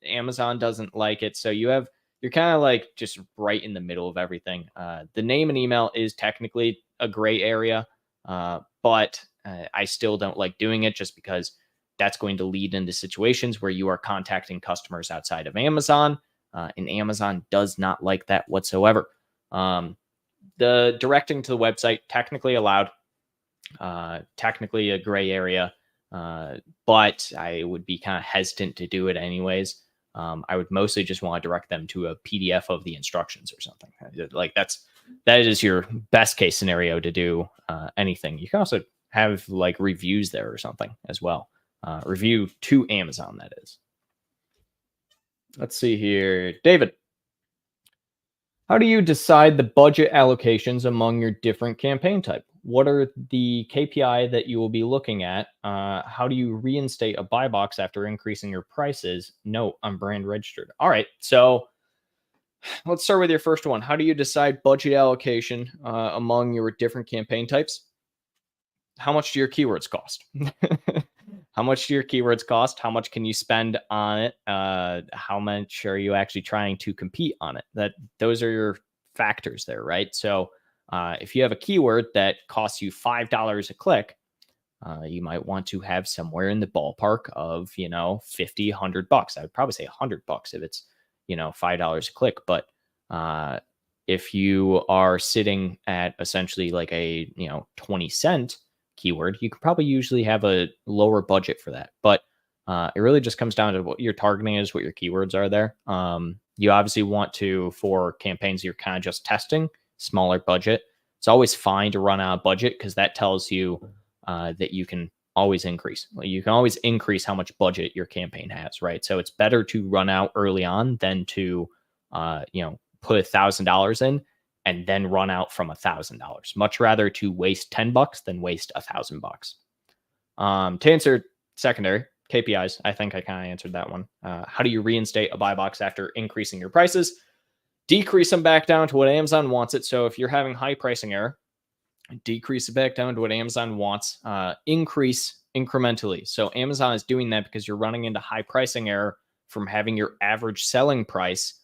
Amazon doesn't like it, so you're kind of like just right in the middle of everything. The name and email is technically a gray area, but I still don't like doing it, just because that's going to lead into situations where you are contacting customers outside of Amazon, and Amazon does not like that whatsoever. The directing to the website, technically allowed, technically a gray area, but I would be kind of hesitant to do it anyways. I would mostly just want to direct them to a PDF of the instructions or something. Like that is your best case scenario to do anything. You can also have like reviews there or something as well. Review to Amazon, that is. Let's see here. David, how do you decide the budget allocations among your different campaign type? What are the KPI that you will be looking at? How do you reinstate a buy box after increasing your prices? Note, I'm brand registered. All right, so let's start with your first one. How do you decide budget allocation among your different campaign types? How much do your keywords cost? How much do your keywords cost? How much can you spend on it? How much are you actually trying to compete on it? Those are your factors there, right? So if you have a keyword that costs you $5 a click, you might want to have somewhere in the ballpark of, $50, $100. I would probably say $100 if it's, $5 a click. But if you are sitting at essentially like a, 20-cent keyword, you could probably usually have a lower budget for that. But it really just comes down to what your targeting is, what your keywords are there. You obviously want to, for campaigns you're kind of just testing, smaller budget. It's always fine to run out of budget, because that tells you that you can always increase. You can always increase how much budget your campaign has, right? So it's better to run out early on than to, put $1,000 in and then run out from $1,000. Much rather to waste $10 than waste $1,000. To answer secondary, KPIs. I think I kind of answered that one. How do you reinstate a buy box after increasing your prices? Decrease them back down to what Amazon wants it. So if you're having high pricing error, decrease it back down to what Amazon wants, increase incrementally. So Amazon is doing that because you're running into high pricing error from having your average selling price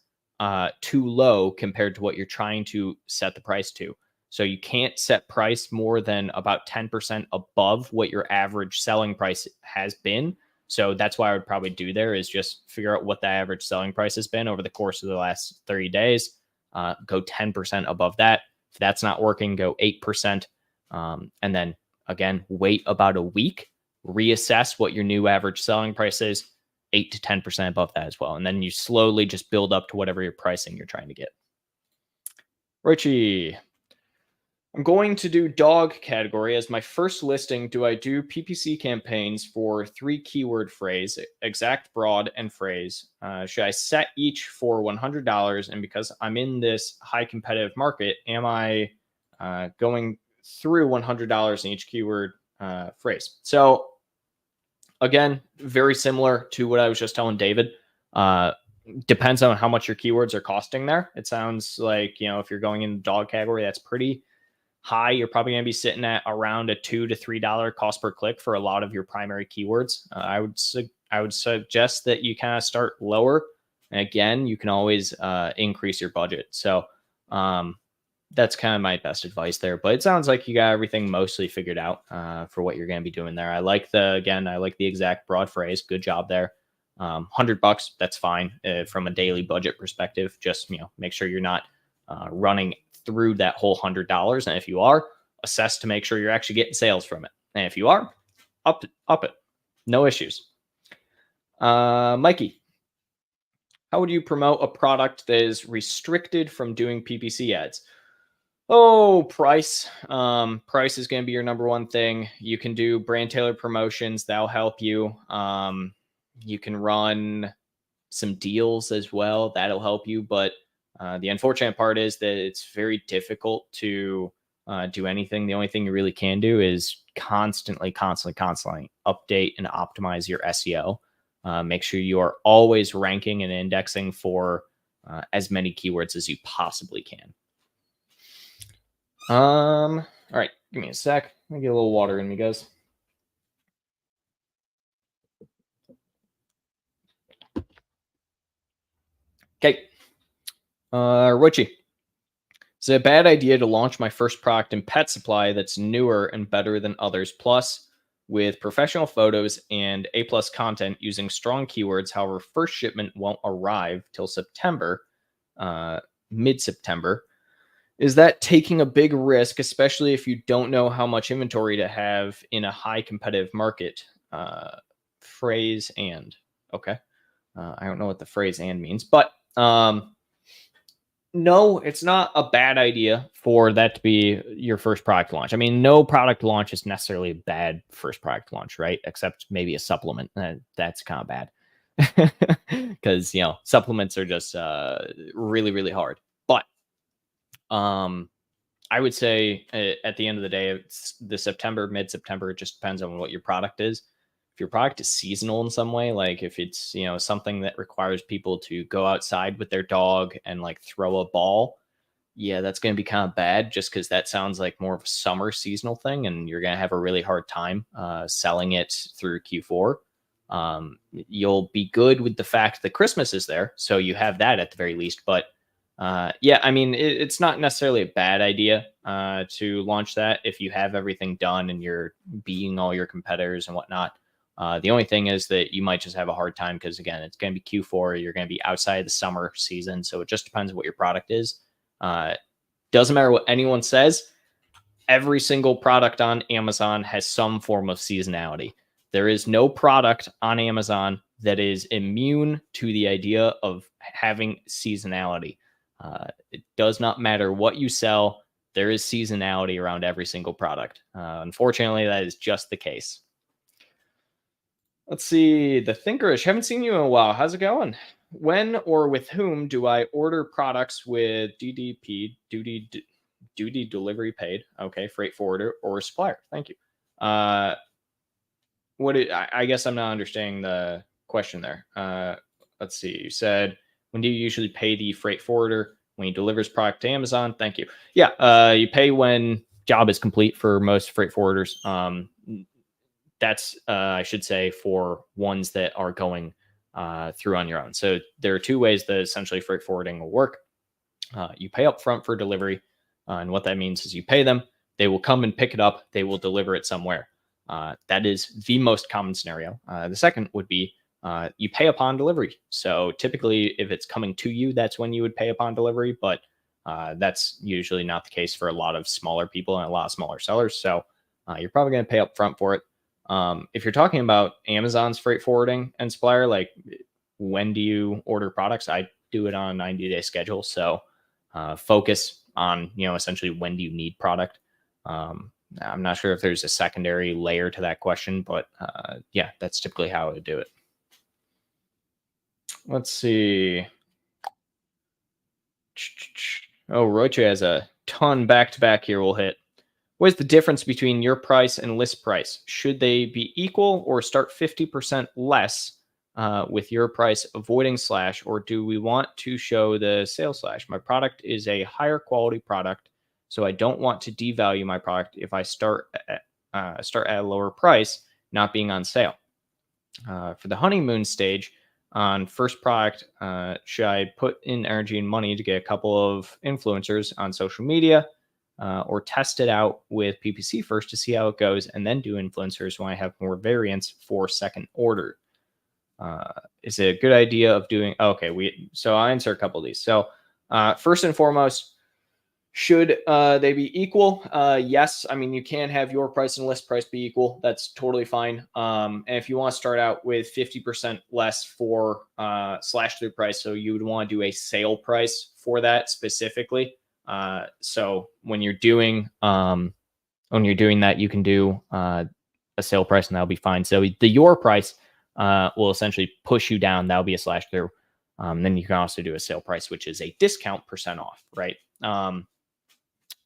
too low compared to what you're trying to set the price to. So you can't set price more than about 10% above what your average selling price has been. So that's why I would probably do there is just figure out what the average selling price has been over the course of the last 30 days. Go 10% above that. If that's not working, go 8%. And then again, wait about a week, reassess what your new average selling price is, 8 to 10% above that as well. And then you slowly just build up to whatever your pricing you're trying to get. Richie, I'm going to do dog category as my first listing. Do I do PPC campaigns for 3 keyword phrase, exact, broad, and phrase? Should I set each for $100? And because I'm in this high competitive market, am I going through $100 in each keyword phrase? So again, very similar to what I was just telling David. Depends on how much your keywords are costing there. It sounds like, if you're going in the dog category, that's pretty high. You're probably going to be sitting at around a $2 to $3 cost per click for a lot of your primary keywords. I would suggest that you kind of start lower. And again, you can always increase your budget. So that's kind of my best advice there. But it sounds like you got everything mostly figured out for what you're going to be doing there. I like the exact broad phrase. Good job there. $100, that's fine from a daily budget perspective. Just make sure you're not running through that whole $100. And if you are, assess to make sure you're actually getting sales from it. And if you are, up it. No issues. Mikey, how would you promote a product that is restricted from doing PPC ads? Oh, price. Price is going to be your number one thing. You can do brand tailored promotions. That'll help you. You can run some deals as well. That'll help you. But the unfortunate part is that it's very difficult to do anything. The only thing you really can do is constantly update and optimize your SEO. Make sure you are always ranking and indexing for as many keywords as you possibly can. All right, give me a sec. Let me get a little water in me, guys. Okay. Richie, is it a bad idea to launch my first product in pet supply that's newer and better than others, plus with professional photos and A+ content using strong keywords? However, first shipment won't arrive till September, mid-September. Is that taking a big risk, especially if you don't know how much inventory to have in a high competitive market? Phrase and. Okay. I don't know what the phrase and means, but no, it's not a bad idea for that to be your first product launch. I mean, no product launch is necessarily a bad first product launch, right? Except maybe a supplement. That's kind of bad because, supplements are just really, really hard. But I would say at the end of the day, it's the mid-September, it just depends on what your product is. If your product is seasonal in some way, like if it's, something that requires people to go outside with their dog and like throw a ball, yeah, that's going to be kind of bad just because that sounds like more of a summer seasonal thing. And you're going to have a really hard time selling it through Q4. You'll be good with the fact that Christmas is there. So you have that at the very least. But yeah, I mean, it's not necessarily a bad idea to launch that if you have everything done and you're beating all your competitors and whatnot. The only thing is that you might just have a hard time because, again, it's going to be Q4. You're going to be outside the summer season. So it just depends what your product is. Doesn't matter what anyone says. Every single product on Amazon has some form of seasonality. There is no product on Amazon that is immune to the idea of having seasonality. It does not matter what you sell. There is seasonality around every single product. Unfortunately, that is just the case. Let's see. The Thinkerish. Haven't seen you in a while. How's it going? When or with whom do I order products with DDP, duty delivery paid? Okay, freight forwarder or supplier. Thank you. I guess I'm not understanding the question there. Let's see. You said, when do you usually pay the freight forwarder when he delivers product to Amazon? Thank you. Yeah, you pay when job is complete for most freight forwarders. That's I should say, for ones that are going through on your own. So there are two ways that essentially freight forwarding will work. You pay up front for delivery, and what that means is you pay them, they will come and pick it up, they will deliver it somewhere. That is the most common scenario. The second would be you pay upon delivery. So typically, if it's coming to you, that's when you would pay upon delivery, but that's usually not the case for a lot of smaller people and a lot of smaller sellers. So you're probably going to pay up front for it. If you're talking about Amazon's freight forwarding and supplier, like when do you order products? I do it on a 90-day schedule. So focus on, essentially when do you need product? I'm not sure if there's a secondary layer to that question, but yeah, that's typically how I would do it. Let's see. Oh, Roche has a ton back-to-back here we'll hit. What is the difference between your price and list price? Should they be equal or start 50% less with your price avoiding slash, or do we want to show the sales slash? My product is a higher quality product, so I don't want to devalue my product if I start at a lower price, not being on sale. For the honeymoon stage, on first product, should I put in energy and money to get a couple of influencers on social media, or test it out with PPC first to see how it goes, and then do influencers when I have more variance for second order? Is it a good idea of doing? Okay, so I'll answer a couple of these. So first and foremost, should they be equal? Yes. I mean, you can have your price and list price be equal. That's totally fine. And if you want to start out with 50% less for slash through price, so you would want to do a sale price for that specifically. So when you're doing that, you can do a sale price, and that'll be fine. So your price will essentially push you down. That'll be a slash through. Then you can also do a sale price, which is a discount % off, right?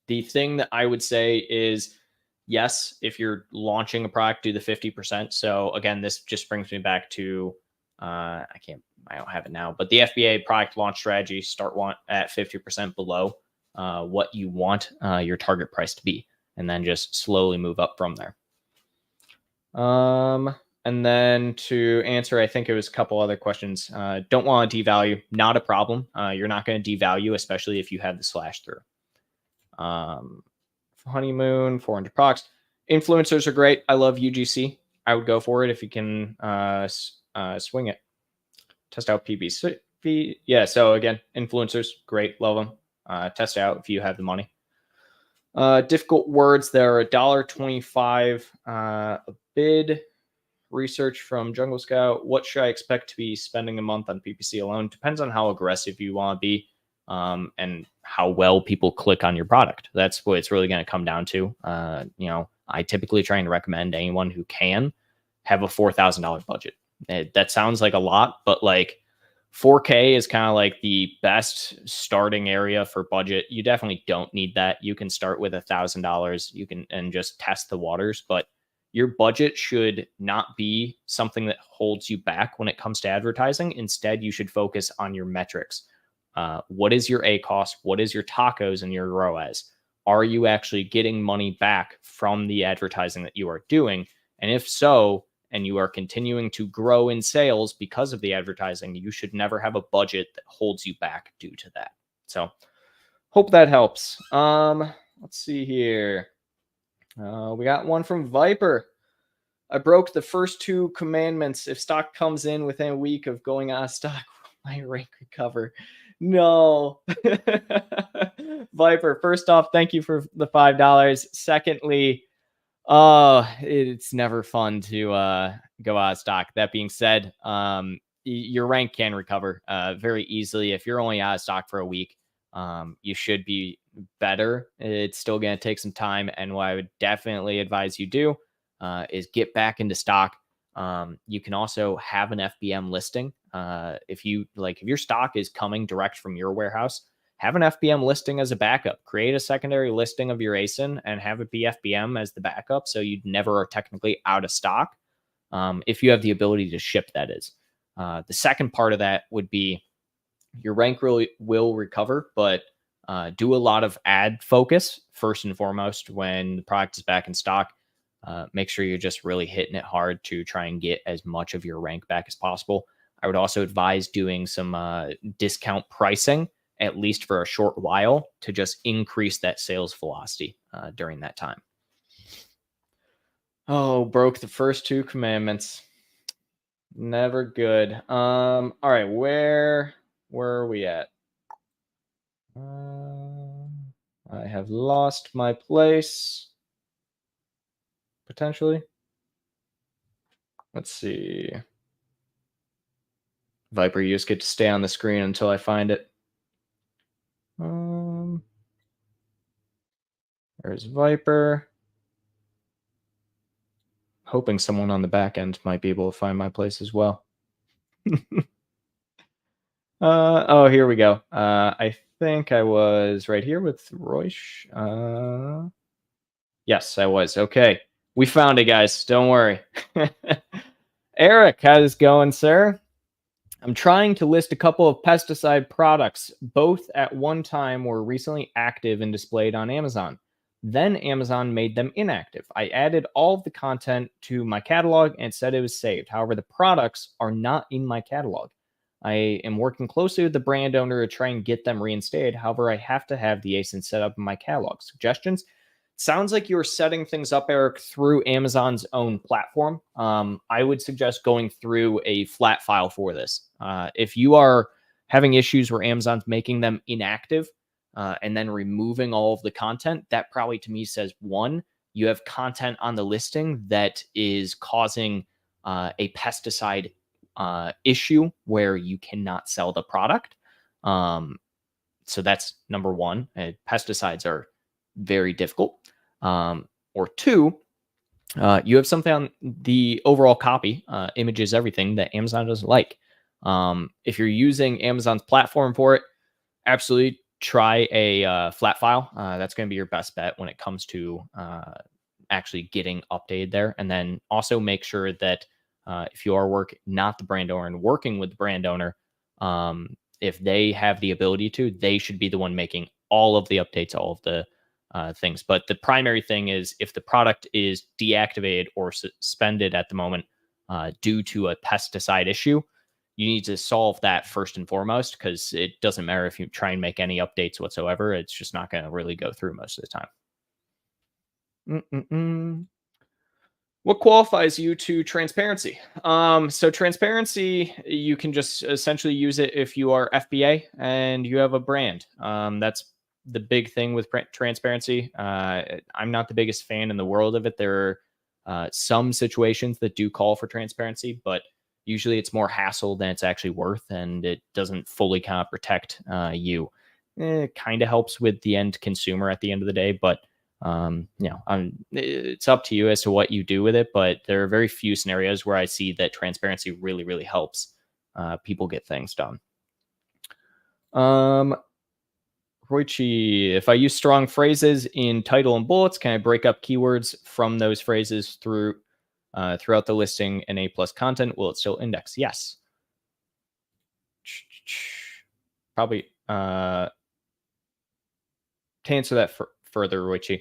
The thing that I would say is, yes, if you're launching a product, do the 50%. So again, this just brings me back to, I don't have it now, but the FBA product launch strategy, start at 50% below what you want your target price to be, and then just slowly move up from there. And then to answer, I think it was a couple other questions. Don't want to devalue, not a problem. You're not going to devalue, especially if you have the slash through. Honeymoon, 400 products. Influencers are great. I love UGC. I would go for it if you can swing it. Test out PPC. Yeah, so again, influencers, great, love them. Test out if you have the money. Difficult words, they're $1.25 a bid. Research from Jungle Scout. What should I expect to be spending a month on PPC alone? Depends on how aggressive you want to be, and how well people click on your product. That's what it's really going to come down to. I typically try and recommend anyone who can have a $4,000 budget. That sounds like a lot, but like 4K is kind of like the best starting area for budget. You definitely don't need that. You can start with $1,000. And just test the waters, but your budget should not be something that holds you back when it comes to advertising. Instead, you should focus on your metrics. What is your ACoS? What is your tacos and your ROAS? Are you actually getting money back from the advertising that you are doing? And if so, and you are continuing to grow in sales because of the advertising, you should never have a budget that holds you back due to that. So hope that helps. Let's see here. We got one from Viper. I broke the first 2 commandments. If stock comes in within a week of going out of stock, will my rank recover? No. Viper, first off, thank you for the $5. Secondly, it's never fun to go out of stock. That being said, your rank can recover very easily. If you're only out of stock for a week, you should be better. It's still going to take some time, and what I would definitely advise you do is get back into stock. You can also have an FBM listing. If your stock is coming direct from your warehouse, have an FBM listing as a backup. Create a secondary listing of your ASIN and have it be FBM as the backup, so you never are technically out of stock. if you have the ability to ship, that is. The second part of that would be your rank really will recover, but do a lot of ad focus first and foremost when the product is back in stock. Make sure you're just really hitting it hard to try and get as much of your rank back as possible. I would also advise doing some discount pricing, at least for a short while, to just increase that sales velocity during that time. Oh, broke the first 2 commandments. Never good. All right, where are we at? I have lost my place. Potentially. Let's see. Viper, you just get to stay on the screen until I find it. There's Viper. Hoping someone on the back end might be able to find my place as well. Oh, here we go. I think I was right here with Roysh. Yes, I was. Okay. We found it, guys. Don't worry. Eric, how's it going, sir? I'm trying to list a couple of pesticide products. Both at one time were recently active and displayed on Amazon. Then Amazon made them inactive. I added all of the content to my catalog and said it was saved. However, the products are not in my catalog. I am working closely with the brand owner to try and get them reinstated. However, I have to have the ASIN set up in my catalog. Suggestions? Sounds like you're setting things up, Eric, through Amazon's own platform. I would suggest going through a flat file for this. If you are having issues where Amazon's making them inactive and then removing all of the content, that probably to me says, one, you have content on the listing that is causing a pesticide issue where you cannot sell the product. So that's number one. Pesticides are very difficult. Or two, you have something on the overall copy, images, everything that Amazon doesn't like. If you're using Amazon's platform for it, absolutely try a flat file. That's going to be your best bet when it comes to actually getting updated there. And then also make sure that if you are not the brand owner and working with the brand owner, if they have the ability to, they should be the one making all of the updates, all of the things. But the primary thing is if the product is deactivated or suspended at the moment due to a pesticide issue, you need to solve that first and foremost, because it doesn't matter if you try and make any updates whatsoever. It's just not going to really go through most of the time. What qualifies you to transparency? So transparency, you can just essentially use it if you are FBA and you have a brand. That's the big thing with transparency. I'm not the biggest fan in the world of it. There are some situations that do call for transparency, but usually it's more hassle than it's actually worth, and it doesn't fully kind of protect you. It kind of helps with the end consumer at the end of the day, but it's up to you as to what you do with it. But there are very few scenarios where I see that transparency really, really helps people get things done. Roichi, if I use strong phrases in title and bullets, can I break up keywords from those phrases throughout the listing and A+ content? Will it still index? Yes. Probably to answer that further, Roichi,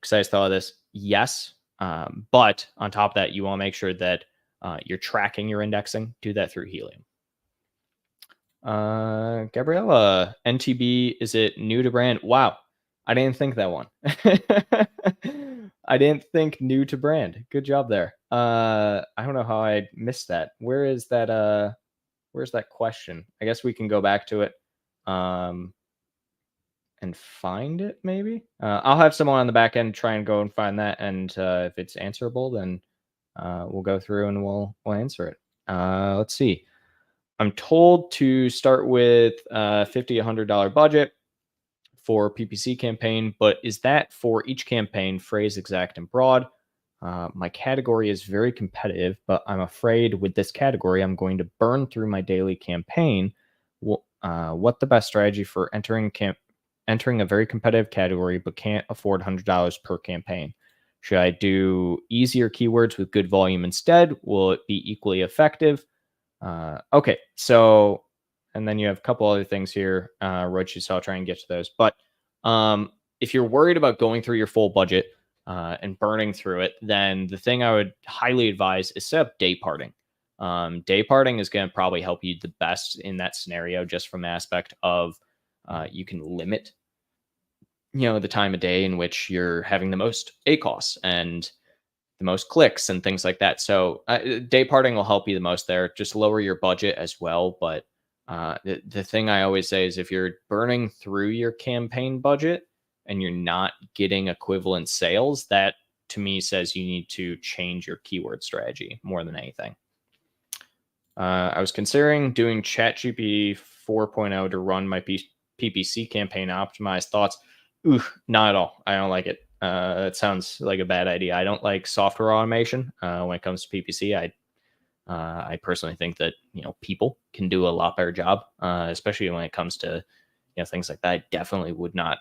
because I just thought of this. Yes. But on top of that, you want to make sure that you're tracking your indexing. Do that through Helium. Gabriella, NTB, is it new to brand? Wow. I didn't think that one. I didn't think new to brand. Good job there. I don't know how I missed that. Where's that question? I guess we can go back to it and find it, maybe. I'll have someone on the back end try and go and find that, and if it's answerable, then we'll go through and we'll answer it. Let's see. I'm told to start with $50, $100 budget for PPC campaign, but is that for each campaign, phrase, exact, and broad? My category is very competitive, but I'm afraid with this category, I'm going to burn through my daily campaign. What the best strategy for entering a very competitive category, but can't afford $100 per campaign? Should I do easier keywords with good volume instead? Will it be equally effective? Okay, so, and then you have a couple other things here, Roach, so I'll try and get to those. But if you're worried about going through your full budget and burning through it, then the thing I would highly advise is set up day parting. Day parting is going to probably help you the best in that scenario, just from the aspect of you can limit, the time of day in which you're having the most ACoS and the most clicks and things like that. So day parting will help you the most there. Just lower your budget as well. But the thing I always say is if you're burning through your campaign budget and you're not getting equivalent sales, that to me says you need to change your keyword strategy more than anything. I was considering doing ChatGPT 4.0 to run my PPC campaign optimized. Thoughts? Ooh, not at all. I don't like it. It sounds like a bad idea. I don't like software automation when it comes to PPC. I personally think that people can do a lot better job, especially when it comes to things like that. I definitely would not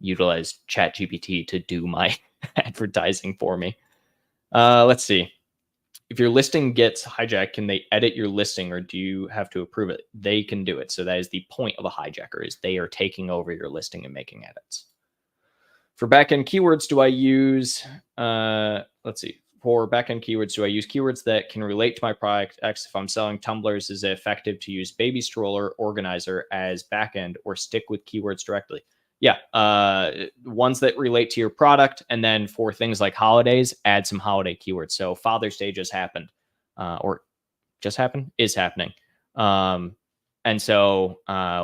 utilize ChatGPT to do my advertising for me. Let's see. If your listing gets hijacked, can they edit your listing or do you have to approve it? They can do it. So that is the point of a hijacker, is they are taking over your listing and making edits. For backend keywords, do I use, let's see. For backend keywords, do I use keywords that can relate to my product X? If I'm selling tumblers, is it effective to use baby stroller organizer as backend or stick with keywords directly? Yeah, ones that relate to your product. And then for things like holidays, add some holiday keywords. So Father's Day just happened, or just happened, is happening. And so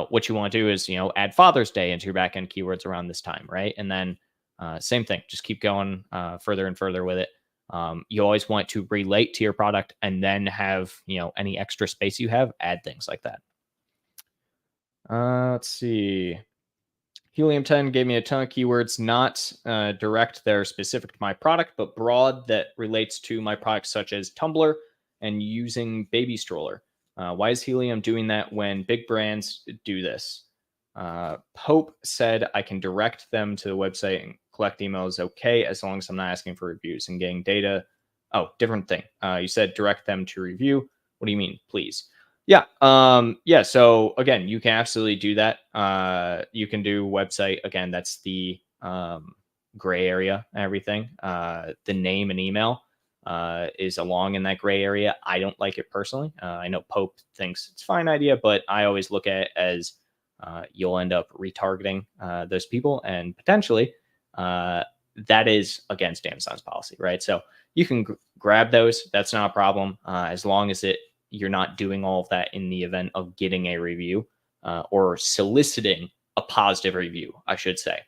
what you want to do is, add Father's Day into your backend keywords around this time, right? And then same thing, just keep going further and further with it. You always want to relate to your product and then have, any extra space you have, add things like that. Let's see. Helium 10 gave me a ton of keywords, not direct that are specific to my product, but broad that relates to my product, such as Tumbler and using baby stroller. Why is Helium doing that when big brands do this? Pope said I can direct them to the website and collect emails okay, as long as I'm not asking for reviews and getting data. Oh, different thing. You said direct them to review. What do you mean, please? Yeah. Yeah. So again, you can absolutely do that. You can do website. Again, that's the gray area and everything. The name and email is along in that gray area. I don't like it personally. I know Pope thinks it's a fine idea, but I always look at it as you'll end up retargeting those people, and potentially that is against Amazon's policy, right? So you can grab those. That's not a problem, as long as you're not doing all of that in the event of getting a review or soliciting a positive review, I should say.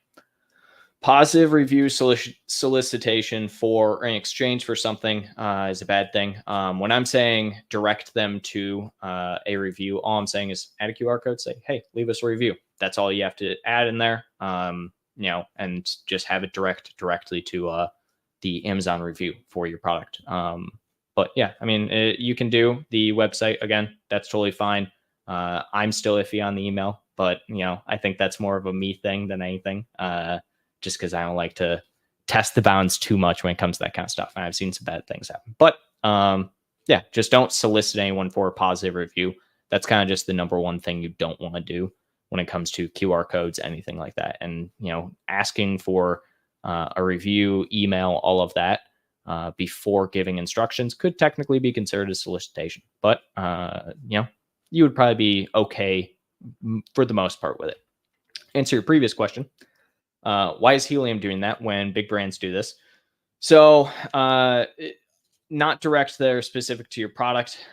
Positive review solicitation for in exchange for something is a bad thing. When I'm saying direct them to a review, all I'm saying is add a QR code, say, hey, leave us a review. That's all you have to add in there, and just have it directly to the Amazon review for your product. But yeah, I mean, you can do the website again. That's totally fine. I'm still iffy on the email, but I think that's more of a me thing than anything. Just because I don't like to test the bounds too much when it comes to that kind of stuff. And I've seen some bad things happen. But yeah, just don't solicit anyone for a positive review. That's kind of just the number one thing you don't want to do when it comes to QR codes, anything like that. And asking for a review, email, all of that before giving instructions could technically be considered a solicitation. But you would probably be okay for the most part with it. Answer your previous question. Why is Helium doing that when big brands do this? So not direct that are specific to your product.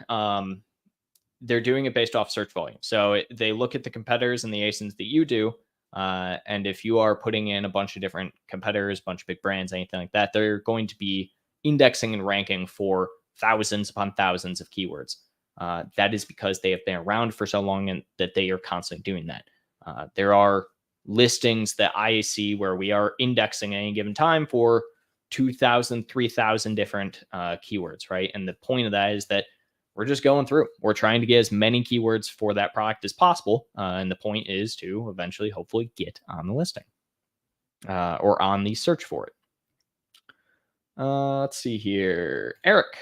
They're doing it based off search volume. So they look at the competitors and the ASINs that you do. And if you are putting in a bunch of different competitors, a bunch of big brands, anything like that, they're going to be indexing and ranking for thousands upon thousands of keywords. That is because they have been around for so long and that they are constantly doing that. There are listings that I see where we are indexing at any given time for 2,000, 3,000 different keywords, right? And the point of that is that we're just going through. We're trying to get as many keywords for that product as possible. And the point is to eventually, hopefully, get on the listing or on the search for it. Let's see here. Eric,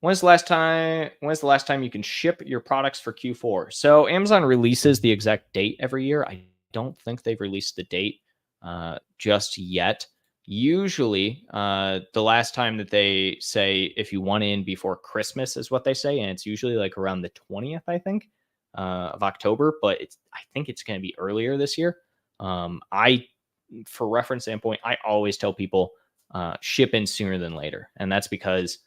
when's the last time you can ship your products for Q4? So Amazon releases the exact date every year. I don't think they've released the date just yet. Usually, the last time that they say if you want in before Christmas is what they say, and it's usually like around the 20th, I think, of October. But I think it's going to be earlier this year. For reference standpoint, I always tell people ship in sooner than later, and that's because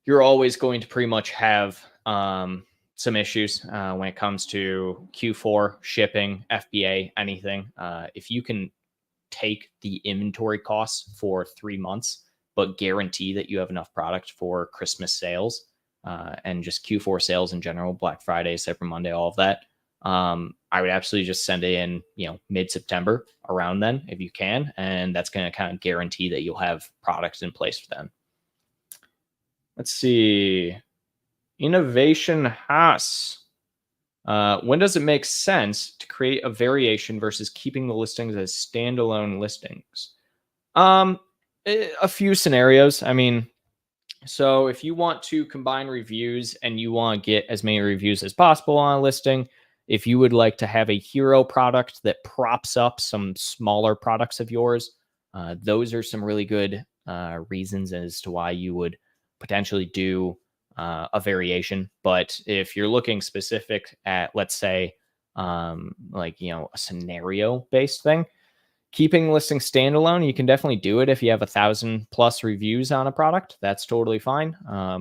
you're always going to pretty much have some issues when it comes to Q4 shipping, FBA, anything. If you can take the inventory costs for 3 months, but guarantee that you have enough product for Christmas sales and just Q4 sales in general, Black Friday, Cyber Monday, all of that. I would absolutely just send it in, mid-September around then if you can. And that's going to kind of guarantee that you'll have products in place for then. Let's see. Innovation Haas. When does it make sense to create a variation versus keeping the listings as standalone listings? A few scenarios. I mean, so if you want to combine reviews and you want to get as many reviews as possible on a listing, if you would like to have a hero product that props up some smaller products of yours, those are some really good reasons as to why you would potentially do a variation. But if you're looking specific at, let's say, a scenario based thing, keeping listing standalone, you can definitely do it if you have 1,000+ reviews on a product. That's totally fine.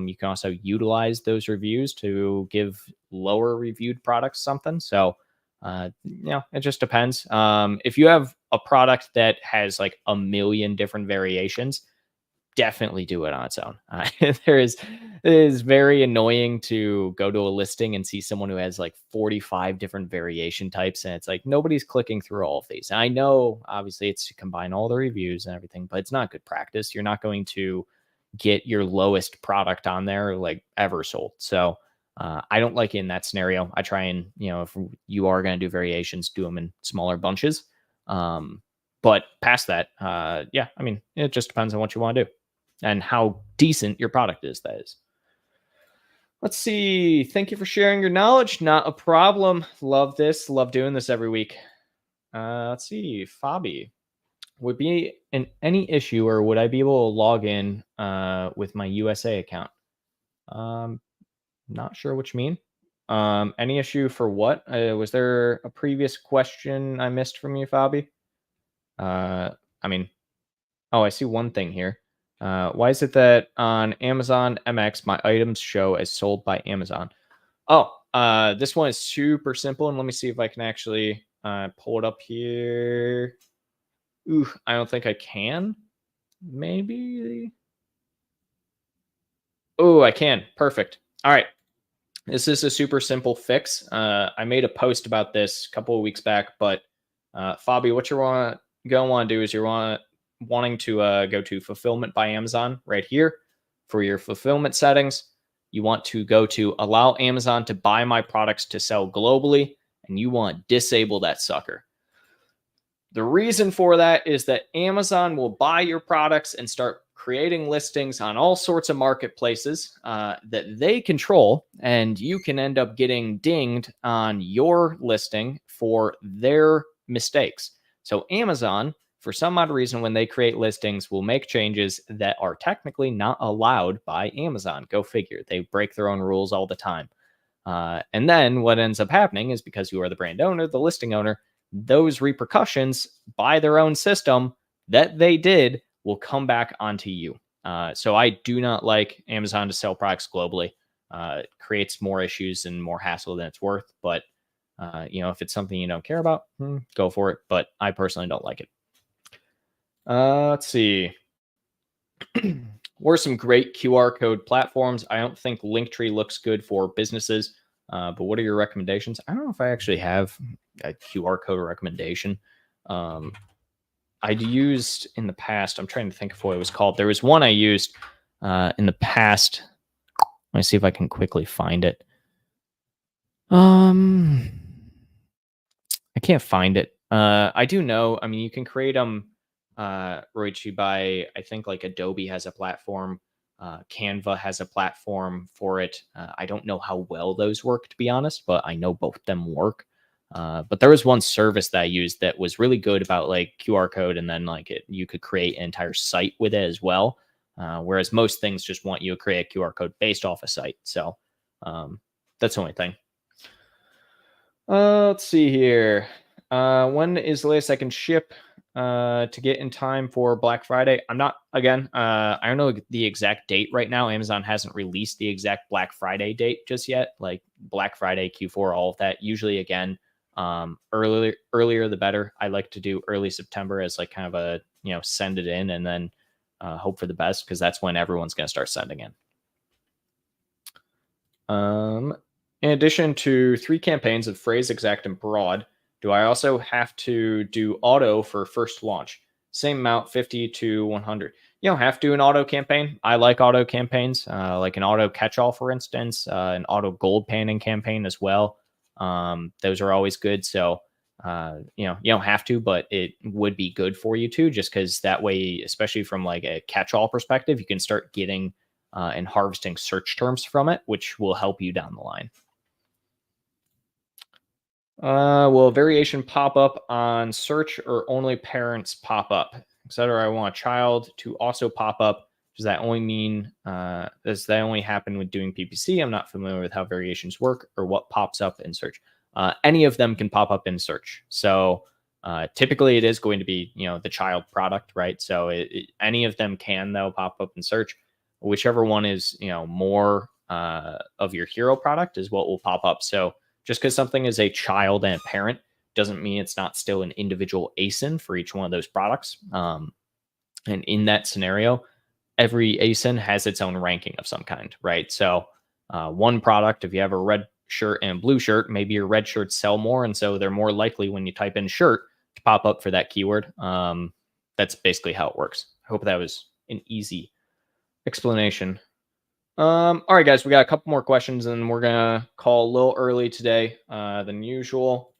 You can also utilize those reviews to give lower reviewed products something. So, it just depends. If you have a product that has like 1 million different variations, definitely do it on its own. It is very annoying to go to a listing and see someone who has like 45 different variation types, and it's like nobody's clicking through all of these. And I know obviously it's to combine all the reviews and everything, but it's not good practice. You're not going to get your lowest product on there like ever sold. So I don't like it in that scenario. I try and, if you are going to do variations, do them in smaller bunches. But past that, it just depends on what you want to do and how decent your product is, that is. Let's see. Thank you for sharing your knowledge. Not a problem. Love this. Love doing this every week. Let's see. Fabi. Would be any issue, or would I be able to log in with my USA account? Not sure what you mean. Any issue for what? Was there a previous question I missed from you, Fabi? I see one thing here. Why is it that on Amazon MX, my items show as sold by Amazon? This one is super simple. And let me see if I can actually pull it up here. Ooh, I don't think I can. Maybe. Oh, I can. Perfect. All right. This is a super simple fix. I made a post about this a couple of weeks back, but Fabi, what you're going to want to do is you're wanting to go to Fulfillment by Amazon right here for your fulfillment settings. You want to go to allow Amazon to buy my products to sell globally, and you want to disable that sucker. The reason for that is that Amazon will buy your products and start creating listings on all sorts of marketplaces that they control, and you can end up getting dinged on your listing for their mistakes. So Amazon, for some odd reason, when they create listings, will make changes that are technically not allowed by Amazon. Go figure. They break their own rules all the time. And then what ends up happening is, because you are the brand owner, the listing owner, those repercussions by their own system that they did will come back onto you. So I do not like Amazon to sell products globally. It creates more issues and more hassle than it's worth. But, if it's something you don't care about, go for it. But I personally don't like it. Let's see. What are some great QR code platforms? I don't think Linktree looks good for businesses. But what are your recommendations? I don't know if I actually have a QR code recommendation. I'd used in the past, I'm trying to think of what it was called. There was one I used in the past. Let me see if I can quickly find it. I can't find it. I do know, you can create them Registry by, I think like Adobe has a platform. Canva has a platform for it. I don't know how well those work, to be honest, but I know both of them work. But there was one service that I used that was really good about like QR code, and then like you could create an entire site with it as well. Whereas most things just want you to create a QR code based off a site. So that's the only thing. Let's see here. When is the latest I can ship to get in time for Black Friday? I'm not, again, I don't know the exact date right now. Amazon hasn't released the exact Black Friday date just yet. Like Black Friday, Q4, all of that. Usually, again, earlier the better. I like to do early September as like kind of a, send it in and then hope for the best, because that's when everyone's going to start sending in. In addition to 3 campaigns of phrase, exact, and broad, do I also have to do auto for first launch? Same amount, 50 to 100. You don't have to do an auto campaign. I like auto campaigns, like an auto catch-all, for instance, an auto gold panning campaign as well. Those are always good. So, you don't have to, but it would be good for you to, just because that way, especially from like a catch-all perspective, you can start getting and harvesting search terms from it, which will help you down the line. Will variation pop up on search or only parents pop up, etc.? I want a child to also pop up. Does that only mean, does that only happen with doing PPC? I'm not familiar with how variations work or what pops up in search. Any of them can pop up in search. So typically it is going to be, the child product, right? So any of them can, though, pop up in search. Whichever one is, more of your hero product is what will pop up. So just because something is a child and a parent doesn't mean it's not still an individual ASIN for each one of those products. And in that scenario, every ASIN has its own ranking of some kind, right? So one product, if you have a red shirt and blue shirt, maybe your red shirts sell more, and so they're more likely when you type in shirt to pop up for that keyword. That's basically how it works. I hope that was an easy explanation. All right, guys, we got a couple more questions, and we're gonna call a little early today than usual.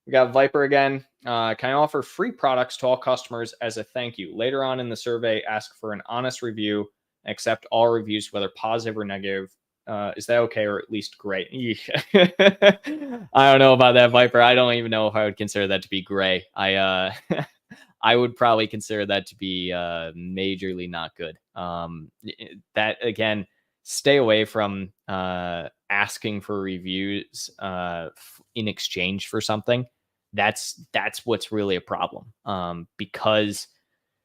We got Viper again. Can I offer free products to all customers as a thank you? Later on in the survey, ask for an honest review and accept all reviews, whether positive or negative. Is that okay, or at least great? I don't know about that, Viper. I don't even know if I would consider that to be gray. I would probably consider that to be majorly not good. That, again, stay away from asking for reviews in exchange for something. That's what's really a problem, because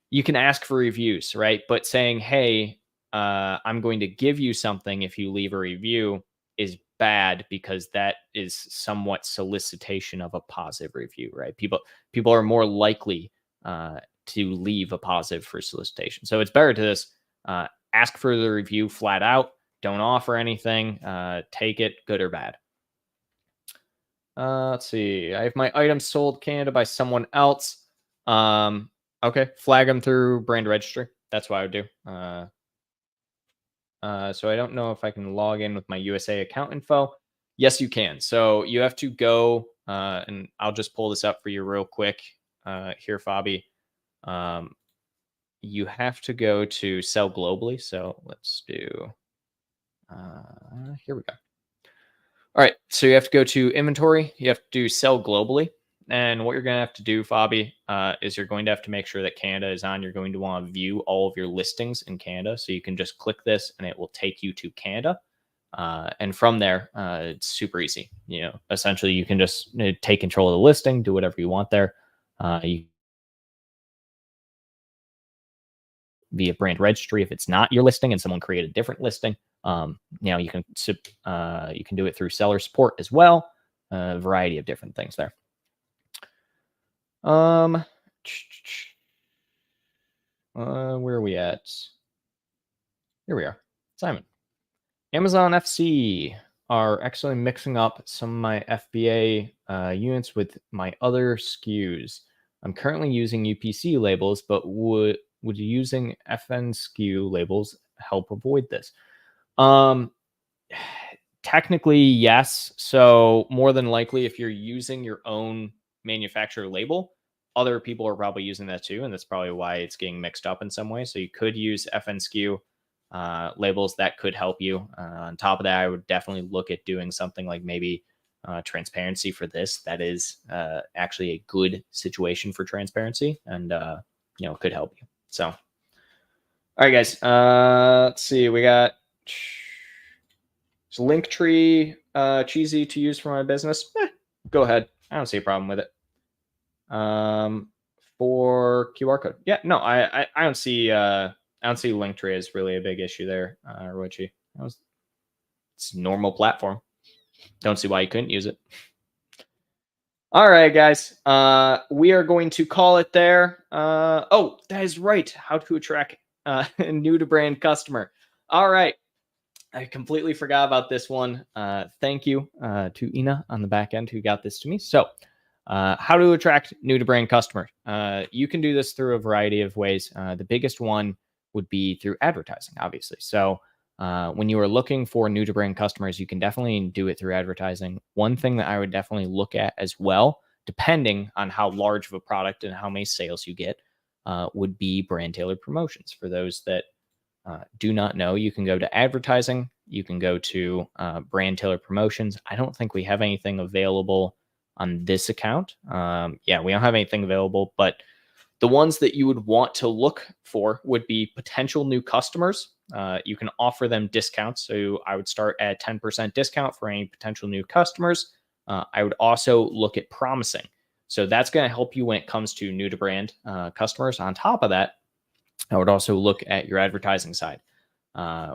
you can ask for reviews, right? But saying, hey, I'm going to give you something if you leave a review is bad, because that is somewhat solicitation of a positive review, right? People are more likely to leave a positive for solicitation. So it's better to just ask for the review flat out. Don't offer anything. Take it, good or bad. Let's see. I have my items sold Canada by someone else. Okay, flag them through brand registry. That's what I would do. So I don't know if I can log in with my USA account info. Yes, you can. So you have to go, and I'll just pull this up for you real quick here, Fabi. You have to go to sell globally. So let's do, here we go. All right, so you have to go to inventory. You have to do sell globally. And what you're going to have to do, Fabi, is you're going to have to make sure that Canada is on. You're going to want to view all of your listings in Canada. So you can just click this and it will take you to Canada. And from there, it's super easy. Essentially, you can just take control of the listing, do whatever you want there. Via brand registry if it's not your listing and someone created a different listing. You can do it through seller support as well. A variety of different things there. Where are we at? Here we are. Simon. Amazon FC are actually mixing up some of my FBA units with my other SKUs. I'm currently using UPC labels, but would using FN SKU labels help avoid this? Technically, yes. So more than likely, if you're using your own manufacturer label, other people are probably using that too, and that's probably why it's getting mixed up in some way. So you could use FN SKU labels that could help you. On top of that, I would definitely look at doing something like maybe transparency for this. That is actually a good situation for transparency, and could help you. So, all right, guys. Let's see. We got Linktree cheesy to use for my business. Go ahead. I don't see a problem with it. For QR code, yeah, no, I don't see Linktree as really a big issue there, Roichi. It's a normal platform. Don't see why you couldn't use it. All right, guys. We are going to call it there. Oh, that is right. How to attract a new to brand customer. All right. I completely forgot about this one. Thank you to Ina on the back end who got this to me. So how to attract new to brand customer. You can do this through a variety of ways. The biggest one would be through advertising, obviously. So when you are looking for new to brand customers, you can definitely do it through advertising. One thing that I would definitely look at as well, depending on how large of a product and how many sales you get, would be brand tailored promotions. For those that do not know, you can go to advertising. You can go to brand tailored promotions. I don't think we have anything available on this account. Yeah, we don't have anything available, but the ones that you would want to look for would be potential new customers. You can offer them discounts. So I would start at 10% discount for any potential new customers. I would also look at promising. So that's going to help you when it comes to new to brand customers. On top of that, I would also look at your advertising side.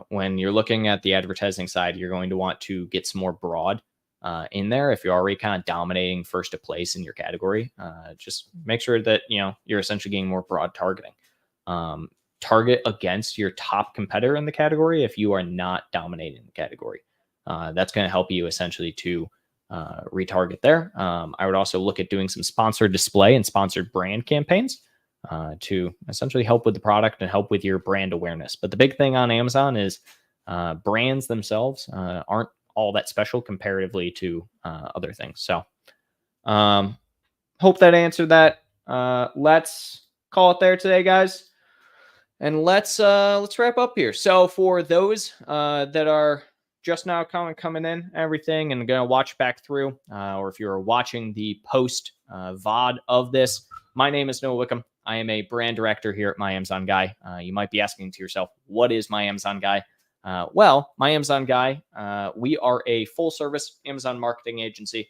When you're looking at the advertising side, you're going to want to get some more broad in there. If you're already kind of dominating first to place in your category, just make sure that you're essentially getting more broad targeting. Target against your top competitor in the category if you are not dominating the category. That's going to help you essentially to retarget there. I would also look at doing some sponsored display and sponsored brand campaigns to essentially help with the product and help with your brand awareness. But the big thing on Amazon is brands themselves aren't all that special comparatively to other things. So hope that answered that. Let's call it there today, guys. And let's wrap up here. So for those that are just now coming in, everything, and going to watch back through, or if you're watching the post VOD of this, my name is Noah Wickham. I am a brand director here at My Amazon Guy. You might be asking to yourself, what is My Amazon Guy? Well, My Amazon Guy, we are a full service Amazon marketing agency.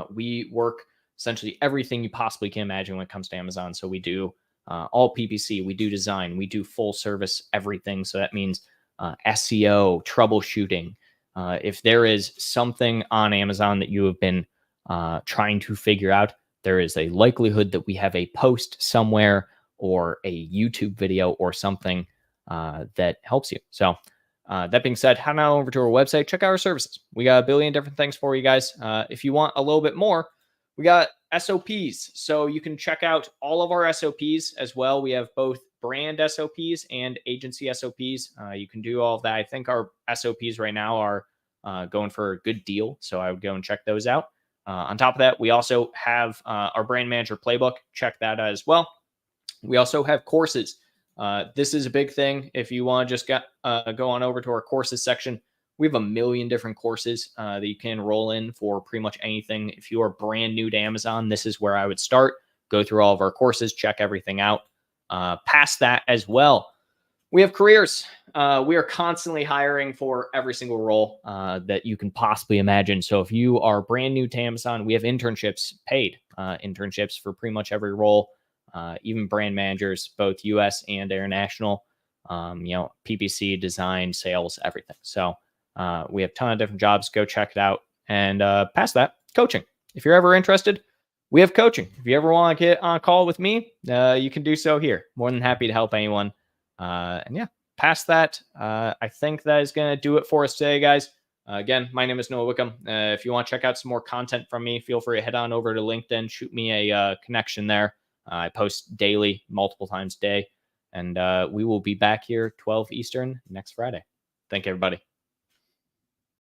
We work essentially everything you possibly can imagine when it comes to Amazon. So we do all PPC, we do design, we do full service everything. So that means SEO, troubleshooting. If there is something on Amazon that you have been trying to figure out, there is a likelihood that we have a post somewhere or a YouTube video or something that helps you. So that being said, head on over to our website, check out our services. We got a billion different things for you guys. If you want a little bit more, we got SOPs. So you can check out all of our SOPs as well. We have both brand SOPs and agency SOPs. You can do all of that. I think our SOPs right now are going for a good deal. So I would go and check those out. On top of that, we also have our brand manager playbook. Check that out as well. We also have courses. This is a big thing. If you want to just go on over to our courses section, we have a million different courses that you can enroll in for pretty much anything. If you are brand new to Amazon, this is where I would start. Go through all of our courses, check everything out. Past that as well, we have careers. We are constantly hiring for every single role that you can possibly imagine. So if you are brand new to Amazon, we have internships, paid internships for pretty much every role, even brand managers, both US and international, PPC, design, sales, everything. So we have a ton of different jobs. Go check it out. And past that, coaching. If you're ever interested, we have coaching. If you ever want to get on a call with me, you can do so here. More than happy to help anyone. And yeah, past that, I think that is going to do it for us today, guys. Again, my name is Noah Wickham. If you want to check out some more content from me, feel free to head on over to LinkedIn, shoot me a connection there. I post daily, multiple times a day. And we will be back here 12 Eastern next Friday. Thank you, everybody.